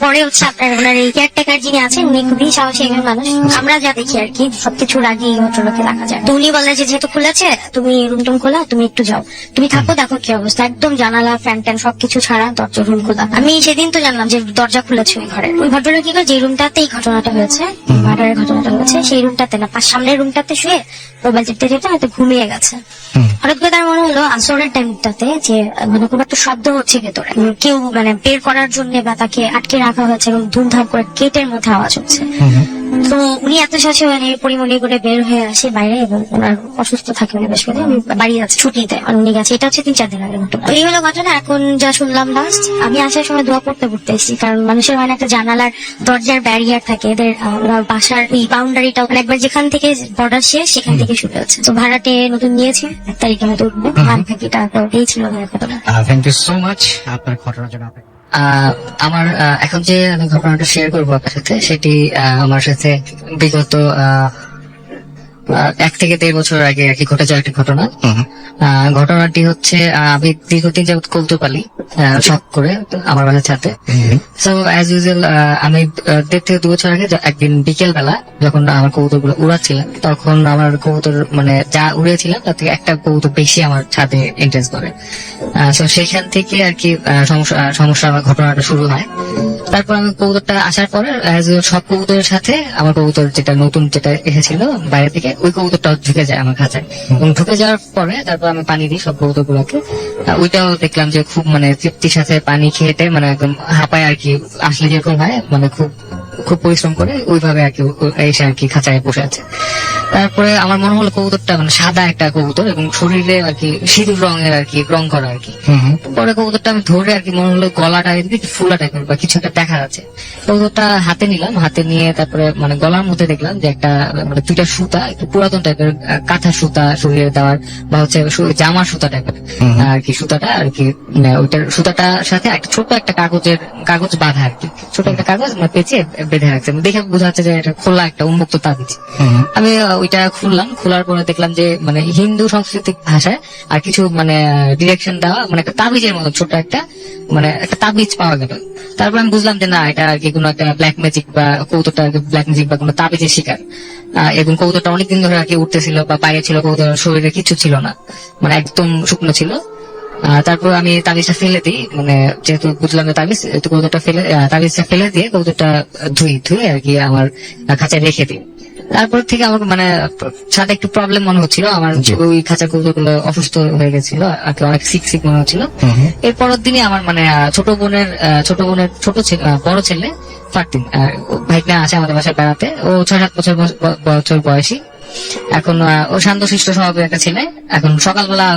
পরে হচ্ছে আপনার ওনার এই কেয়ারটেকার যিনি আছেন উনি খুবই সাহসী একজন মানুষ, আমরা যা দেখি আর কি সবকিছুর আগে এই ভদ্রলোকে রাখা যায়, তো উনি বলে যে যেহেতু খুলেছে তুমি রুম টুম খোলা, তুমি একটু যাও, তুমি থাকো, দেখো কি অবস্থা, একদম জানালা ফ্যান ট্যান সবকিছু ছাড়া দরজা রুম খোলা। আমি সেদিন তো জানলাম যে দরজা খুলেছে ওই ঘরে, ওই ভদ্রলোক কি করে যে রুমটাতে এই ঘটনাটা হয়েছে, মার্ডারের ঘটনাটা হয়েছে, সেই রুমটাতে না সামনের রুমটাতে শুয়ে মোবাইল চিপতে চিপতে হয়তো ঘুমিয়ে গেছে। হঠাৎ করে তার মনে হলো আসরের টাইমটাতে যে মানে কোনো একটা শব্দ হচ্ছে ভেতরে, কেউ মানে বের করার জন্য বা তাকে আটকে রাখা হয়েছে এবং ধুমধাম করে গেটের মধ্যে আওয়াজ হচ্ছে। তো উনি এত সাথে মানে পরিমণি করে বের হয়ে আসে বাইরে, এবং ওনার অসুস্থ থাকে উনি বেশ করে, আমি বাড়ি যাচ্ছি ছুটিতে উনি গেছে, এটা হচ্ছে 3-4 দিন আগে ঘটনা। এই হলো ঘটনা। এখন যা শুনলাম লাস্ট, আমি আসার সময় দোয়া পড়তে এসেছি, কারণ মানুষের মানে একটা জানালার দরজার ব্যারিয়ার থাকে, এদের বাসার এই বাউন্ডারিটা একবার যেখান থেকে বর্ডার শেষ সেখান থেকে শুরু হচ্ছে, তো ভাড়াটে নতুন নিয়েছে 1 তারিখে হয়তো উঠবে, আর বাকিটা এই ছিল ঘটনা। থ্যাংক ইউ সো মাচ আপনার ঘটনার জন্য। আমার এখন যে আমি ঘটনাটা শেয়ার করবো আপনার সাথে, সেটি আমার সাথে বিগত 1 থেকে 1.5 বছর আগে আর কি ঘটে যাওয়া একটি ঘটনা। ঘটনাটি হচ্ছে আমি দীর্ঘদিন যাবত কৌতুক পালি শখ করে আমার বাসার ছাদে। সো অ্যাজ ইউজুয়াল আমি 1.5 থেকে 2 বছর আগে একদিন বিকেল বেলা যখন আমার কবুতর গুলো উড়াচ্ছিলাম, তখন আমার কবুতর মানে যা উড়িয়েছিলাম তার থেকে একটা কবুতর বেশি আমার ছাদে এন্ট্রেন্স করে। সো সেখান থেকে আর কি সমস্যা আমার ঘটনাটা শুরু হয়। তারপর আমি কবুতরটা আসার পরে সব কবুতরের সাথে আমার কবুতর যেটা নতুন যেটা এসেছিল বাইরে থেকে, ওই কবুতরটা ঢুকে যায় আমার খাঁচায়, এবং ঢুকে যাওয়ার পরে তারপর আমি পানি দিই সব কবুতর গুলোকে। ওইটাও দেখলাম যে খুব মানে তৃপ্তির সাথে পানি খেতে মানে একদম হাঁপায় আর কি, আসলে যেরকম হয় মানে খুব পরিশ্রম করে ওইভাবে আর কি এসে আর কি খাঁচায় বসে আছে। তারপরে আমার মনে হলো কবুতরটা মানে সাদা একটা কবুতর এবং শরীরে আর কি সিঁদুর রঙের আর কি রং করা আর কি। পরে কবুতরটা আমি ধরে আর কি মনে হলো গলাটা ফুলা টাইপের বা কিছু একটা দেখা যাচ্ছে, কবুতরটা হাতে নিলাম, হাতে নিয়ে তারপরে মানে গলার মধ্যে দেখলাম যে একটা মানে 2টা সুতা, একটু পুরাতন টাইপের কাঁথা সুতা শরীরে দেওয়ার বা হচ্ছে জামার সুতা টাইপের আর কি, সুতাটা আর কি ওইটার সুতাটার সাথে একটা ছোট একটা কাগজ বাঁধা আর কি, ছোট একটা কাগজ মানে পেঁচে বেঁধে রাখছে, দেখে বোঝা যাচ্ছে যে এটা খোলা একটা উন্মুক্ত তাবিজ। আমি ওইটা খুললাম, খোলার পরে দেখলাম যে মানে হিন্দু সাংস্কৃতিক ভাষায় আর কিছু মানে ডিরেকশন দেওয়া, মানে একটা তাবিজের মতো ছোট একটা মানে একটা তাবিজ পাওয়া গেল। তারপর আমি বুঝলাম যে না, এটা আর কি কোনো একটা ব্ল্যাক ম্যাজিক বা কৌতুকটা ব্ল্যাক ম্যাজিক বা কোনো তাবিজের শিকার। এবং কৌতুকটা অনেকদিন ধরে আর কি উঠতেছিল বা বাইরে ছিল, কৌতুকের শরীরে কিছু ছিল না, মানে একদম শুকনো ছিল। তারপর আমি তাবিজটা ফেলে দিই, মানে যেহেতু বুঝলাম যে তাবিজ, কৌতুকটা ফেলে তাবিজটা ফেলে দিয়ে কৌতুকটা ধুয়ে আর কি আমার খাঁচায় রেখে দিই। তারপর থেকে আমার মানে সাথে একটু প্রবলেম মনে হচ্ছিল, আমার ওই খাঁচার কৌতুকগুলো অসুস্থ হয়ে গেছিল আর কি, অনেক সিক সিক মনে হচ্ছিল। এর পরের দিনই আমার মানে ছোট বোনের বড় ছেলে ফারদিন ভাইকনা আসে আমাদের বাসায় বেড়াতে। ও 6-7 বছর বয়সী। এখন ও শান্তশিষ্ট স্বভাবের একটা ছেলে। এখন সকালবেলা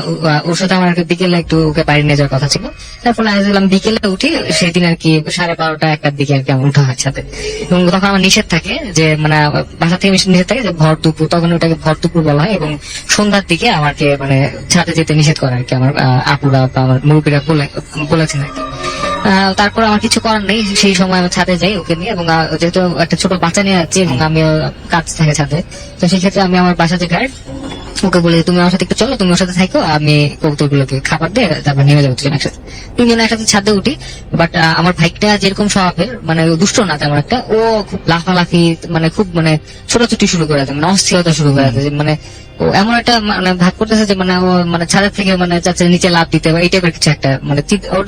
ওর সাথে আমার বিকেলে একটু ওকে বাইরে নিয়ে যাওয়ার কথা ছিল। তারপরে আমি বিকেলে উঠি, সেদিন আর কি 12:30-1টার দিকে আর কি আমার উঠা হয় ছাদে। এবং তখন আমার নিষেধ থাকে যে মানে বাসা থেকে নিষেধ থাকে যে ভর দুপুর, তখন ওটাকে ভর দুপুর বলা হয়, এবং সন্ধ্যার দিকে আমাকে মানে ছাদে যেতে নিষেধ করে আর কি আমার আপুরা বা আমার মুরব্বীরা বলেছেন আর কি। তারপর আমার কিছু করার নেই, সেই সময় আমি ছাদে যাই ওকে নিয়ে, এবং যেহেতু একটা ছোট বাচ্চা নিয়ে যাচ্ছি এবং আমি কাজ থাকে ছাদে, তো সেই ক্ষেত্রে আমি আমার বাসা যে গার্ড ওকে বলি তুমি আমার সাথে একটু চলো, তুমি ওর সাথে থাকো, আমি কবুতরগুলোকে খাবার দিয়ে তারপর নেমে যাবো দুজন একসাথে। তিনজন একসাথে ছাদে উঠি। বাট আমার ভাইটা যেরকম স্বভাবের, মানে দুষ্ট না তেমন একটা, ও খুব লাফালাফি মানে খুব মানে ছোটাছুটি শুরু করে দেয়, মানে অস্থিরতা শুরু করে দেয়, মানে ও এমন একটা মানে ভাগ করতেছে যে মানে ও মানে ছাদের থেকে মানে যাচ্ছে নিচে লাফ দিতে বা এই টাইপের কিছু একটা, মানে ওর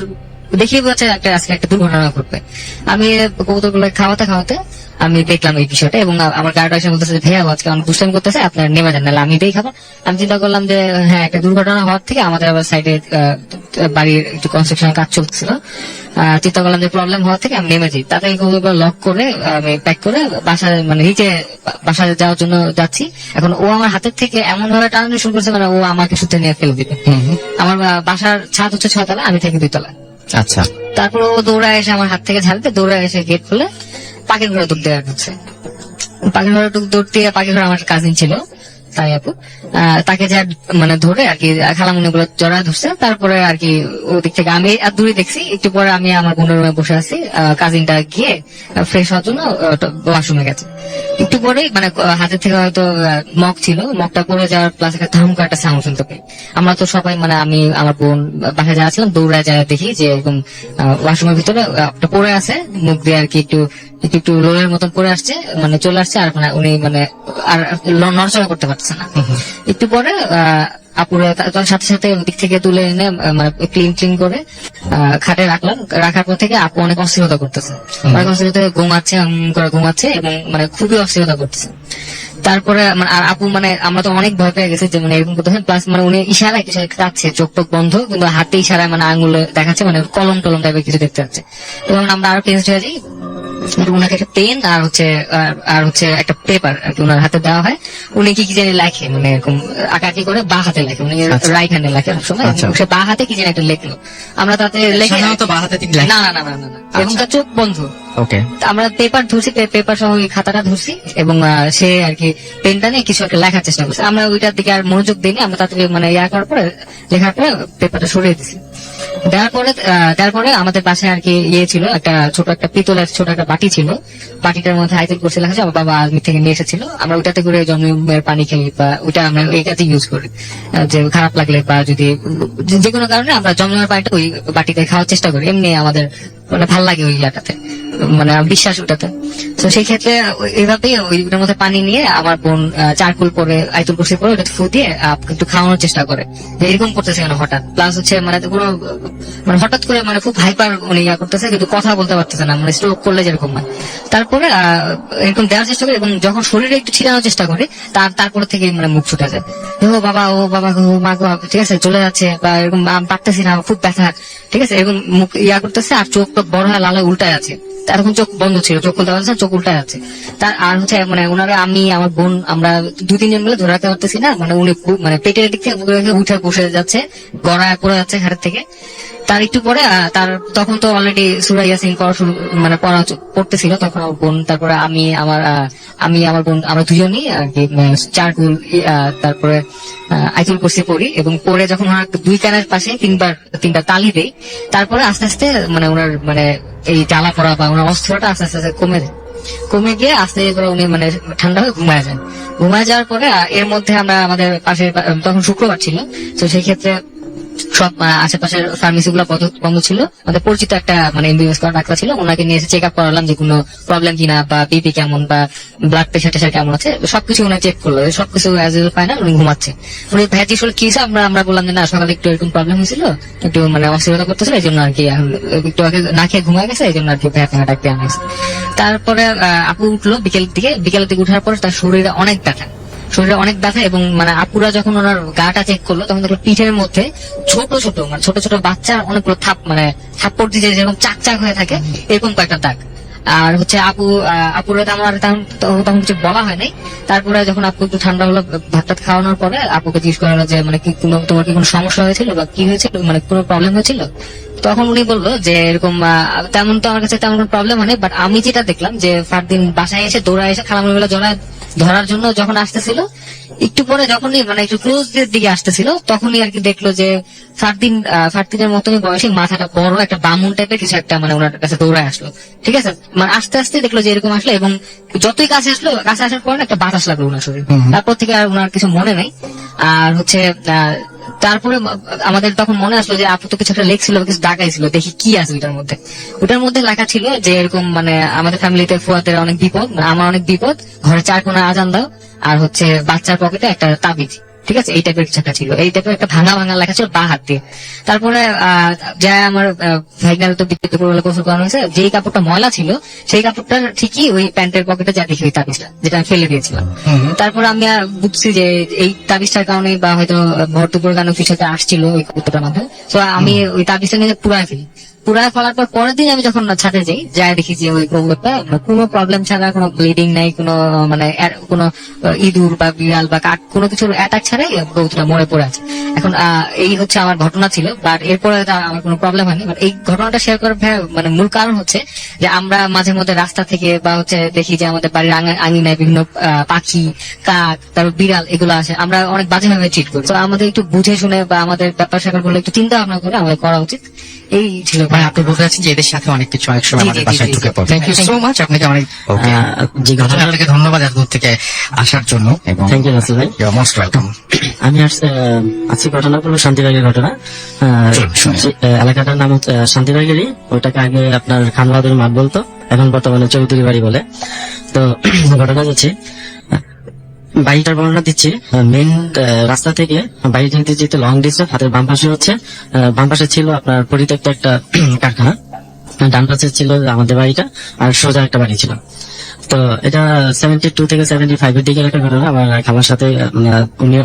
দেখিয়ে বোঝাচ্ছে আজকে একটা দুর্ঘটনা ঘটবে। আমি কবুতরগুলো খাওয়াতে আমি দেখলাম এই বিষয়টা, এবং আমার গার্ড এসে বলতেছে যে ভাইয়া আজকে অনেক দুষ্টামি করতেছে, আপনার নেমে যান, নাহলে আমি দেই খাবার। আমি চিন্তা করলাম যে হ্যাঁ, একটা দুর্ঘটনা হওয়ার থেকে আমাদের আবার সাইডে বাড়ির একটু কনস্ট্রাকশন কাজ চলতেছিল, চিন্তা করলাম যে প্রবলেম হওয়ার থেকে আমি নেমে যাই। তাতে লক করে আমি প্যাক করে বাসায় মানে নিচে বাসায় যাওয়ার জন্য যাচ্ছি। এখন ও আমার হাতের থেকে এমন ভাবে টানানো শুরু করছে, মানে ও আমাকে সুতে নিয়ে ফেলে দিবে। আমার বাসার ছাদ হচ্ছে 6 তলা, আমি থাকি 2 তলা। আচ্ছা, তারপর ও দৌড়ায় এসে আমার হাত থেকে ঝাড়তে, দৌড়ায় এসে গেট খুলে পাখির ঘরে ঢুকতে ঢুকছে। পাখির ঘরে দৌড়তে, পাখির ঘরে আমার কাজিন ছিল তাই আপু, তাকে যা মানে ধরে আর কি খালামুনি গুলো জড়া ধরছে। তারপরে আর কি ওদিক থেকে আমি আর দূরে দেখছি। একটু পরে আমি আমার বোনের রুমে বসে আছি, কাজিনটা গিয়ে ফ্রেশ হওয়ার জন্য ওয়াশরুমে গেছে। একটু পরে মানে হাতের থেকে হয়তো মগ ছিল, মগটা পড়ে যাওয়ার প্লাস একটা ধামকা একটা সাউন্ড শুনতে পাই। আমরা তো সবাই মানে আমি আমার বোন বাসায় যাওয়া ছিলাম, দৌড়ায় যায় দেখি যে এরকম ওয়াশরুমের ভিতরে একটা পড়ে আছে, মুখ দিয়ে আর কি একটু একটু লোলের মতন পড়ে আসছে, মানে চলে আসছে, আর মানে উনি মানে আর নড়াচড়া করতে পারছে না। একটু পরে আপুরা তার সাথে সাথে ওদিক থেকে তুলে এনে মানে ক্লিন করে খাটে রাখলাম। রাখার পর থেকে আপু অনেক অস্থিরতা করতেছে, অনেক অস্থিরতা ঘুমাচ্ছে এবং মানে খুবই অস্থিরতা করতেছে। তারপরে আর আপু মানে আমরা তো অনেক ভয় পেয়ে গেছি যে মানে এরকম করতেছে, প্লাস মানে উনি ইশারায় কিছু কাটছে, চোখ টোক বন্ধ, কিন্তু হাতে ইশারায় মানে আঙুলে দেখাচ্ছে, মানে কলম টলম টাইপের কিছু দেখতে পাচ্ছে। এবং আমরা আরো টেনসড হয়ে যাই। উনাকে একটা পেন আর হচ্ছে একটা পেপার আর কি ওনার হাতে দেওয়া হয়। উনি কি জানি লেখে, মানে এরকম আঁকাকি করে বা হাতে লেখে, উনি রাইট হ্যান্ডে লেখে সময়, সে বা হাতে কি জানি একটা লেখলো। আমরা তাতে লেখে না, এবং তার চোখ বন্ধ। ওকে, আমরা পেপার ধরছি, পেপার সহ ওই খাতাটা ধরছি, এবং সে আর কি পেনটা নিয়ে কিছু একটা লেখার চেষ্টা করছে। আমরা ওইটার দিকে আর মনোযোগ দিইনি, আমরা তাড়াতাড়ি মানে করার পরে লেখার পরে পেপারটা সরিয়ে দিছি। দেওয়ার পরে আমাদের পাশে আর কি ছিল একটা ছোট একটা পিতলের ছোট একটা বাটি ছিল, বাটিটার মধ্যে আইতেল করছে লেখা, আমার বাবা আজমি থেকে নিয়ে এসেছিল। আমরা ওইটাতে করে জন্মের পানি খাই, বা ওইটা আমরা এই কাজে ইউজ করি, যে খারাপ লাগলে বা যদি যে কোনো কারণে আমরা জন্মের পানিটা ওই বাটিতে খাওয়ার চেষ্টা করি। এমনি আমাদের মানে ভাল লাগে ওই জায়গাটাতে, মানে বিশ্বাস ওটাতে। তো সেই ক্ষেত্রে এইভাবেই ওইটার মধ্যে পানি নিয়ে আমার বোন চারকুল পরে আইতুল কুরসি পরে ওটা ফু দিয়ে একটু খাওয়ানোর চেষ্টা করে। এরকম করতেছে কেন হঠাৎ, প্লাস হচ্ছে মানে কোনো মানে হঠাৎ করে মানে খুব হাইপার উনি করতেছে, কিন্তু কথা বলতে পারতেছে না, মানে স্ট্রোক করলে যেরকম হয়। তারপরে এরকম দেওয়ার চেষ্টা করে, এবং যখন শরীরে একটু ছিলানোর চেষ্টা করে তারপরে থেকে মানে মুখ ছুটে যায়, ও বাবা ও মা গো, ঠিক আছে চলে যাচ্ছে, বা এরকম পারতেছি না, খুব ব্যথা, ঠিক আছে এরকম মুখ করতেছে, আর চোখ তো বড় হয় লালে উল্টায় আছে। তখন চোখ বন্ধ ছিল, চোখ খুলতে পারছে, চোখ উল্টায় আছে। তার আর হচ্ছে মানে ওনারা আমি আমার বোন আমরা 2-3 জন মিলে ধরে রাখতে পারতেছি না, মানে উনি মানে পেটের দিক থেকে উঠে বসে যাচ্ছে, গড়ায় পড়ে যাচ্ছে ঘাটের থেকে। তার একটু পরে তখন তো অলরেডি সূরা ইয়াসিন পড়তেছিল তখন আমার বোন, তারপরে আমি আমার বোন, আমরা দুজনই আর কি চারকুল তারপরে আইতুল কুরসি পড়ি, এবং পরে যখন ওনার 2 কানের পাশে 3বার তালি দেই, তারপরে আস্তে আস্তে মানে ওনার মানে এই জ্বালা পড়া বা ওনার অস্ত্রটা আস্তে আস্তে কমে যায়। কমে গিয়ে আস্তে করে উনি মানে ঠান্ডা হয়ে ঘুমায় যান। ঘুমায় যাওয়ার পরে এর মধ্যে আমরা আমাদের পাশে তখন শুক্রবার ছিল, তো সেই ক্ষেত্রে সব আশেপাশের ফার্মেসি গুলো বন্ধ ছিল। আমাদের পরিচিত একটা মানে এমবিবিএস করা ডাক্তার ছিল, ওনাকে নিয়ে এসে চেক আপ করালাম যে কোনো প্রবলেম কিনা, বা বিপি কেমন বা ব্লাড প্রেশার টেশার কেমন আছে, সবকিছু উনি চেক করলো। সবকিছু অ্যাজ ইউজুয়াল ফাইনাল, উনি ঘুমাচ্ছে। উনি ভাইয়া জিজ্ঞেস করলো কি হয়েছে, আমরা বললাম যে না সকালে একটু এরকম প্রবলেম হয়েছিল, একটু মানে অস্থিরতা করতেছিল, এই জন্য আর কি একটু আগে না খেয়ে ঘুমায় গেছে, এই জন্য আর কি ভাইয়া ডাক্তার আনা গেছে। তারপরে আপু উঠলো বিকেলের দিকে উঠার পরে তার শরীরে অনেক ব্যথা এবং মানে আপুরা যখন ওনার গাটা চেক করলো তখন দেখলো পিঠের মধ্যে ছোট ছোট বাচ্চার অনেকগুলো থাপ্পড় দিয়ে যেরকম চাক হয়ে থাকে এরকম কয়েকটা দাগ। আর হচ্ছে আপুরা আমার তখন কিছু বলা হয় নাই। তারপরে যখন আপু একটু ঠান্ডা হলো, ভাতটা খাওয়ানোর পরে আপুকে জিজ্ঞেস করা হলো যে মানে কি তোমার কি কোনো সমস্যা হয়েছিল বা কি হয়েছিল, মানে কোনো প্রবলেম হয়েছিল। তখন উনি বললো যে এরকম তেমন তো আমার কাছে তেমন কোনো প্রবলেম হয়নি, বাট আমি যেটা দেখলাম যে ফারদিন বাসায় এসে দৌড়ায় এসে খালামুড়িগুলো ধরার জন্য যখন আসতেছিল, একটু পরে যখনই মানে একটু ক্লোজ দিকে আসতেছিল তখনই আর কি দেখলো যে ফারদিনের মতনই বয়সী, মাথাটা বড় একটা বামুন টাইপের কিছু একটা মানে ওনার কাছে দৌড়ায় আসলো। ঠিক আছে, মানে আস্তে আস্তে দেখলো যে এরকম আসলো, এবং যতই কাছে আসার পর একটা বাতাস লাগলো ওনার শরীরে। তারপর থেকে আর ওনার কিছু মনে নেই। আর হচ্ছে তারপরে আমাদের তখন মনে আসলো যে আপু তো কিছু একটা লেখছিল, কিছু দাগাইছিল, দেখি কি আছে ওটার মধ্যে লেখা ছিল যে এরকম মানে আমাদের ফ্যামিলিতে ফুয়াদের অনেক বিপদ, আমার অনেক বিপদ, ঘরে 4 কোণা আজান দাও, আর হচ্ছে বাচ্চার পকেটে একটা তাবিজ। ঠিক আছে, এই টাইপের কিছু একটা ছিল, এই টাইপের একটা ভাঙা লেখা ছিল বা হাত দিয়ে। তারপরে যা আমার ভাইনার তো দুপুরবেলা গোসল করানো হয়েছে, যেই কাপড়টা ময়লা ছিল সেই কাপড়টা ঠিকই ওই প্যান্টের পকেটে যা দেখি ওই তাবিজটা, যেটা আমি ফেলে দিয়েছিলাম। তারপর আমি আর বুঝছি যে এই তাবিজটার কারণে বা হয়তো ভর দুপুর কারণে কিছু একটা আসছিল ওই কাপড়টার মধ্যে, তো আমি ওই তাবিজটা নিয়ে পুরায় ফেলার পর পরের দিন আমি যখন ছাদে যাই দেখি যে ওই কবুতরটা কোনো প্রবলেম ছাড়া, কোনো ব্লিডিং নাই, কোনো মানে কোনো ইঁদুর বা বিড়াল বা কাঠ কোনো কিছুর অ্যাটাক ছাড়াই কবুতরটা মরে পড়ে আছে। এখন এই হচ্ছে আমার ঘটনা ছিল, বাট এরপরে আমার কোনো প্রবলেম হয়নি। বাট এই ঘটনাটা শেয়ার করার মানে মূল কারণ হচ্ছে যে আমরা মাঝে মধ্যে রাস্তা থেকে বা হচ্ছে দেখি যে আমাদের বাড়ির আঙিনায় বিভিন্ন পাখি, কাক, তারপর বিড়াল এগুলো আসে, আমরা অনেক বাজেভাবে ট্রিট করি। তো আমাদের একটু বুঝে শুনে বা আমাদের ব্যাপার স্যাপার গুলো একটু চিন্তা ভাবনা করে আমাদের করা উচিত। এই ছিল মানে আপনি বলতে চাচ্ছেন যে এদের সাথে অনেক কিছু অনেক সময় আমাদের বাসায় ঢুকে পড়ে। থ্যাংক ইউ সো মাচ, আপনাকে অনেক জি আপনাকে ধন্যবাদ এত দূর থেকে আসার জন্য, এবং থ্যাংক ইউ রাসেল ভাই। You are most welcome. আমি আজকে ঘটনা করবো শান্তিবাগের ঘটনা। এলাকাটার নাম হচ্ছে শান্তিবাগেরই, ওইটাকে আগে আপনার খানবাহাদুর মাঠ বলতো, এখন বর্তমানে চৌধুরী বাড়ি বলে। তো ঘটনা হচ্ছে বাড়িটার বর্ণনা দিচ্ছি। মেন রাস্তা থেকে বাড়িটা যেতে লং ডিস্টেন্স, হাতের বাম পাশে ছিল আপনার পরিত্যক্ত একটা কারখানা, ডান পাশে ছিল আমাদের বাড়িটা, আর সোজা একটা বাড়ি ছিল। তো এটা 72 থেকে 75 এর দিকের একটা ঘটনা। আমার খালার সাথে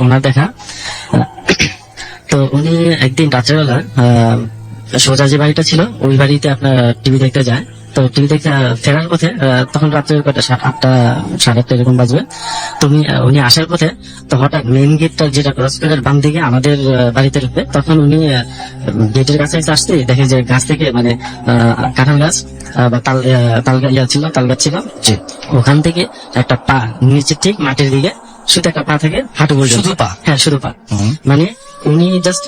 ওনার দেখা। তো উনি একদিন রাত্রেবেলা সোজা যে বাড়িটা ছিল ওই বাড়িতে আপনার টিভি দেখতে যায়। তো টিভি দেখতে ফেরার পথে তখন রাত্রে 7-8 সাড়ে 8 এরকম বাজবে। তো উনি আসার পথে তো হঠাৎ মেইন গেটটা যেটা ক্রস করে বাম দিকে আমাদের বাড়িতে ঢুকবে, তখন উনি গেটের কাছে আসতে দেখে যে গাছ থেকে মানে কাঁঠাল গাছ বা তাল গাছ ছিল, ওখান থেকে একটা পা নিচে ঠিক মাটির দিকে শুধু একটা পা থেকে হাঁটু পর্যন্ত। শুধু পা? হ্যাঁ, শুধু পা। মানে উনি জাস্ট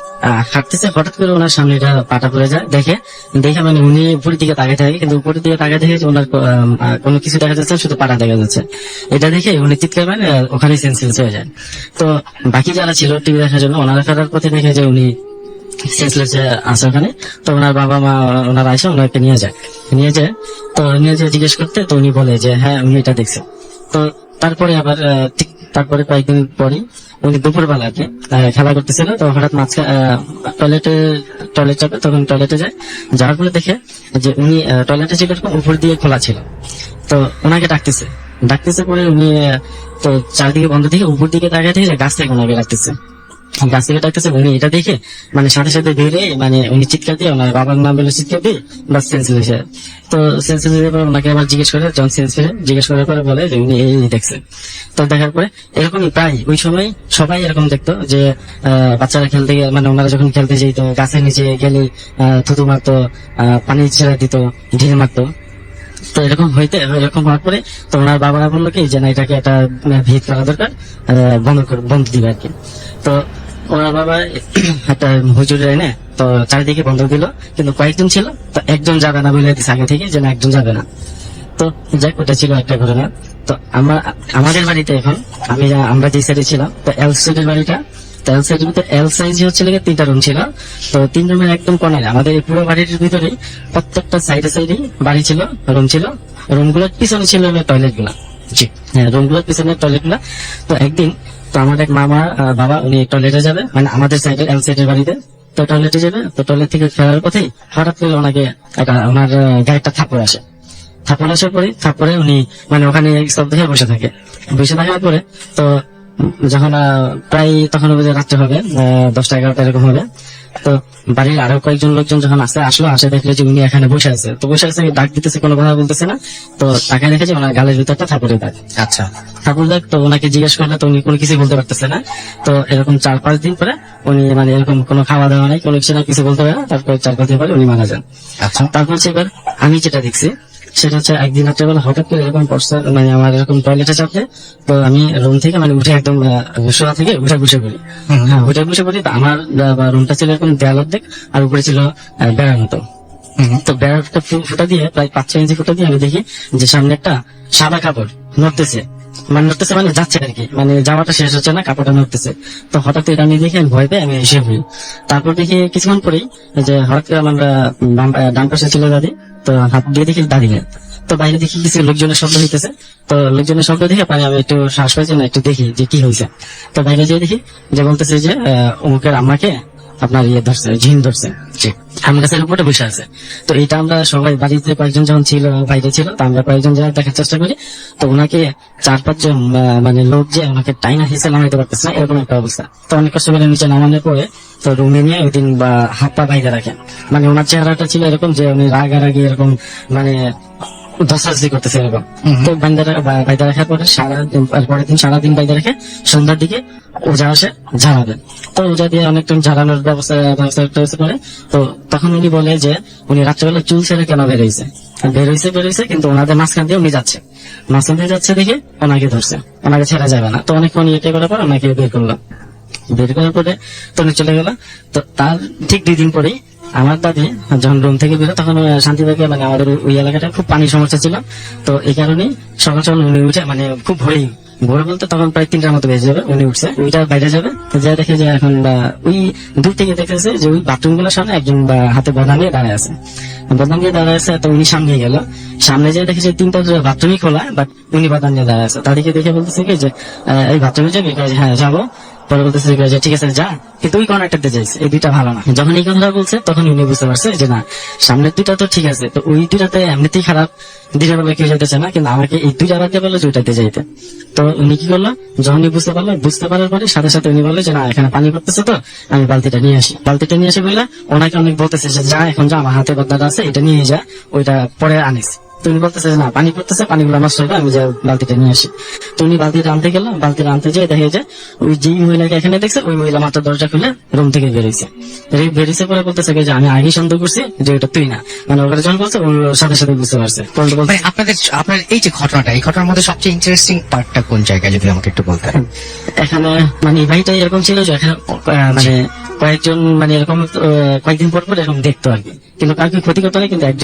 হাঁটতেছে, হঠাৎ করে ওনার সামনে পাটা পড়ে যায়। দেখে মানে উনি উপরের দিকে তাকাতে থাকে, কিন্তু উপরের দিকে তাকাতে দেখে ওনার কোনো কিছু দেখা যাচ্ছে, শুধু পাটা দেখা যাচ্ছে। এটা দেখে উনি চিৎকার মানে ওখানে সেন্সলেস হয়ে যায়। তো বাকি যারা ছিল টিভি দেখার জন্য, ওনারা ফেরার পথে দেখে যে উনি সেন্সলেস আছে ওখানে। তো ওনার বাবা মা ওনারা এসে ওনাকে নিয়ে যায়। জিজ্ঞেস করতে, তো উনি বলে যে হ্যাঁ উনি এটা দেখছে। তো তারপরে কয়েকদিন পরে উনি দুপুরবেলাকে খেলা করতেছিল, তো হঠাৎ টয়লেট যাবে, তখন টয়লেটে যায়। যাওয়ার পরে দেখে যে উনি টয়লেটে ছিল উপর দিয়ে খোলা ছিল। তো ওনাকে ডাকতেছে পরে উনি তো চারদিকে বন্ধ থেকে উপর দিকে তাকিয়ে থেকে গাছ থেকে ওনাকে ডাকতেছে। উনি এটা দেখে মানে সাথে সাথে বেরিয়ে মানে উনি চিৎকার দিয়ে ওনার বাবার নাম বলে চিৎকার দিয়ে বাস সেন্সলেস হয়ে। তো সেন্সলেস হয়ে পরে ওনাকে আবার জিজ্ঞেস করার পরে বলে যে উনি এই দেখছে। তো দেখার পরে এরকমই প্রায় ওই সময় সবাই এরকম দেখতো যে বাচ্চারা খেলতে গিয়ে মানে ওনারা যখন খেলতে যেত গাছের নিচে গেলে থুতু মারতো, পানি ছেড়ে দিত, ঢিল মারতো। তো এরকম হওয়ার পরে তো ওনার বাবারা বললো কি যে না এটাকে একটা ভিত করা দরকার, বন্ধ দিবে আর কি। তো ওনার বাবা একটা হুজুরে এনে তো চারিদিকে বন্ধ দিল, কিন্তু কয়েকজন ছিল, তো একজন যাবে না বলে দিচ্ছে আগে থেকে যে না একজন যাবে না। তো যাক ওটা ছিল একটা ঘটনা। তো আমাদের বাড়িতে এখন আমরা যে সাইডে ছিলাম, তো এল সাইডের বাড়িটা, তো এল সাইডের ভিতরে এল সাইজ হচ্ছে 3টা রুম ছিল। তো 3 রুমের একদম কর্নারে আমাদের এই পুরো বাড়ির ভিতরে প্রত্যেকটা সাইডে সাইডে বাড়ি ছিল, রুম ছিল। রুমগুলোর পিছনে ছিল টয়লেট গুলা। জি। হ্যাঁ, রুমগুলোর পিছনে টয়লেট গুলা। তো একদিন তো আমার এক বাবা উনি টয়লেটে যাবে, মানে আমাদের সাইডে এল সাইডের বাড়িতে। তো টয়লেটে যাবে, তো টয়লেট থেকে ফেরার পথে হঠাৎ করে ওনাকে ওনার গায়ে একটা থাপ্পড় আসে। থাপ্পড় আসার পরে উনি মানে ওখানে স্তব্ধ হয়ে বসে থাকে। বসে থাকার পরে তো যখন প্রায় তখন রাত্রে হবে 10টা-11টা এরকম হবে। তো বাড়ির আরো কয়েকজন লোকজন যখন আসে দেখলে যে উনি এখানে বসে আছে। তো বসে আছে, ডাক দিতেছে, কোনো কথা বলতেছে না। তো তাকে দেখে যে ওনার গালের ভিতরটা থাপ্পড়ের দাগ। আচ্ছা। ঠাকুর দেখ, তো ওনাকে জিজ্ঞেস করলে তো উনি কোনো কিছু বলতে পারতেছে না। তো এরকম 4-5 দিন পরে উনি মানে এরকম কোনো খাওয়া দাওয়া নাই, কোনো কিছু বলতে পারে না। তারপর 4-5 দিন পরে উনি মারা যান। আচ্ছা। তারপর হচ্ছে এবার আমি যেটা দেখছি সেটা হচ্ছে একদিন রাত্রেবেলা হঠাৎ করে এরকম পড়ছে, মানে আমার এরকম টয়লেটে চাপলে। তো আমি রুম থেকে মানে উঠে একদম শোয়া থেকে উঠে বসে পড়ি। হ্যাঁ, উঠে বসে পড়ি। তো আমার রুমটা ছিল এরকম দেয়াল অর্ধেক, আর উপরে ছিল বেড়ার মতো। তো বেড়ারটা ফুটা দিয়ে প্রায় 5-6 ইঞ্চি ফুটা দিয়ে আমি দেখি যে সামনে একটা সাদা কাপড় নড়তেছে, মানে যাচ্ছে আর কি, মানে যাওয়াটা শেষ হচ্ছে না, কাপড়টা নড়তেছে। তো হঠাৎ এটা আমি দেখি, আমি ভয় পেয়ে আমি এসে পড়ি। তারপর দেখি কিছুক্ষণ পরেই যে হঠাৎ করে আমার ডান পাশে ছিল দাদি, তো হাত দিয়ে দেখি দাদি নেই। তো বাইরে দেখি কিছু লোকজনের শব্দ হইতেছে। তো লোকজনের শব্দ দেখে পরে আমি একটু শ্বাস পাইছি না, একটু দেখি যে কি হয়েছে। তো বাইরে যেয়ে দেখি যে বলতেছে যে অমুকের আম্মাকে আপনার ধরছে, ঝিন ধরছে। আমার কাছে উপরে বসে আছে। তো এটা আমরা সবাই বাড়িতে কয়েকজন যখন ছিল, বাইরে ছিল, তো আমরা কয়েকজন যারা দেখার চেষ্টা করি। তো ওনাকে 4-5 জন মানে লোক যে ওনাকে টাইনা হিসেবে নামাইতে পারতেছে না, এরকম একটা অবস্থা। তো অনেক কষ্ট করে নিচে নামানোর পরে তো রুমে নিয়ে ওই দিন হাত পা বাইরে রাখেন। মানে ওনার চেহারাটা ছিল এরকম যে উনি রাগারাগি এরকম মানে ধসাধসি করতেছে এরকম। তো বাইরে রাখার পরে পরের দিন সারাদিন বাইরে রেখে সন্ধ্যার দিকে ওজা আসে ঝাড়াবেন। তো ওজা দিয়ে অনেকটা ঝাড়ানোর ব্যবস্থা করে। তো তখন উনি বলে যে উনি রাত্রেবেলা চুল ছেড়ে কেন বেরোইছে, কিন্তু ওনাদের মাঝখান দিয়ে উনি যাচ্ছে, মাঝখান দিয়ে যাচ্ছে দেখে ওনাকে ধরছে, ওনাকে ছেড়া যাবে না। তো অনেকক্ষণ ইয়ে করার পর ওনাকে বের করার পরে তো উনি চলে গেল। তো তার ঠিক 2 দিন পরেই আমার দাদি যখন রুম থেকে বেরো, তখন শান্তিবাগে মানে আমাদের ওই এলাকাটা খুব পানির সমস্যা ছিল। তো এই কারণে সকাল সকাল উনি উঠে, মানে খুব ভোরে বলতে তখন প্রায় 3টার মতো বেজে যাবে, উনি উঠছে, ওইটা বাইরে যাবে। তো যা দেখে যে এখন ওই দূর থেকে দেখেছে যে ওই বাথরুম গুলোর সামনে একজন হাতে বদাম নিয়ে দাঁড়ায় আছে। তো উনি সামনে গেল, সামনে যেয়ে দেখেছে 3টা বাথরুমই খোলা, বাট উনি বদাম নিয়ে দাঁড়ায় আছে। তাদেরকে দেখে বলতেছে কি যে এই বাথরুমে যাবে? হ্যাঁ যাবো। পরে বলতেছে যে ঠিক আছে যা, কিন্তু ওই কর্নারটাতে যাইছে, এই 2টা ভালো না। যখন এই কথাটা বলছে তখন উনি বুঝতে পারছে যে না, সামনের 2টা তো ঠিক আছে, তো ওই 2টাতে এমনিতেই খারাপ, 2টা বেলা কেউ যেতেছে না, কিন্তু আমাকে এই 2টা বাদ দিয়ে বললো যে ওইটাতে যাইতে। তো উনি কি করলো, যখনই বুঝতে পারার পরে সাথে সাথে উনি বললো যে না, এখানে পানি পড়তেছে, তো আমি বালতিটা নিয়ে আসি বললে ওনাকে অনেক বলতেছে যে যা, এখন যা, আমার হাতে বদনাটা আছে, এটা নিয়ে যা, ওইটা পরে আনিস। তো উনি বলতেছে না, পানি পড়তেছে, পানিগুলো নষ্ট হবে, আমি যা বালতিটা নিয়ে আসি। তো উনি বালতিটা আনতে গেল, বালতিটা আনতে যেয়ে দেখে যে ওই যেই মহিলাকে এখানে দেখছে, ওই মহিলা মাত্র দরজা খুলে রুম থেকে বেরিয়েছে পরে বলতেছে যে আমি আগে সন্দেহ করছি যে ওটা তুই না, মানে ওখানে যখন বলছে ওর সাথে সাথে বুঝতে পারছে। মানে আপনার এই যে ঘটনাটা, এই ঘটনার মধ্যে সবচেয়ে ইন্টারেস্টিং পার্টটা কোন জায়গায়, যদি আমাকে একটু বলতেন। এখানে মানে এই ভাইটা এরকম ছিল যে এখানে মানে কয়েকজন মানে এরকম কয়েকদিন পর এরকম দেখতো আর কি, কিন্তু কাউকে ক্ষতি করতো না, কিন্তু একজন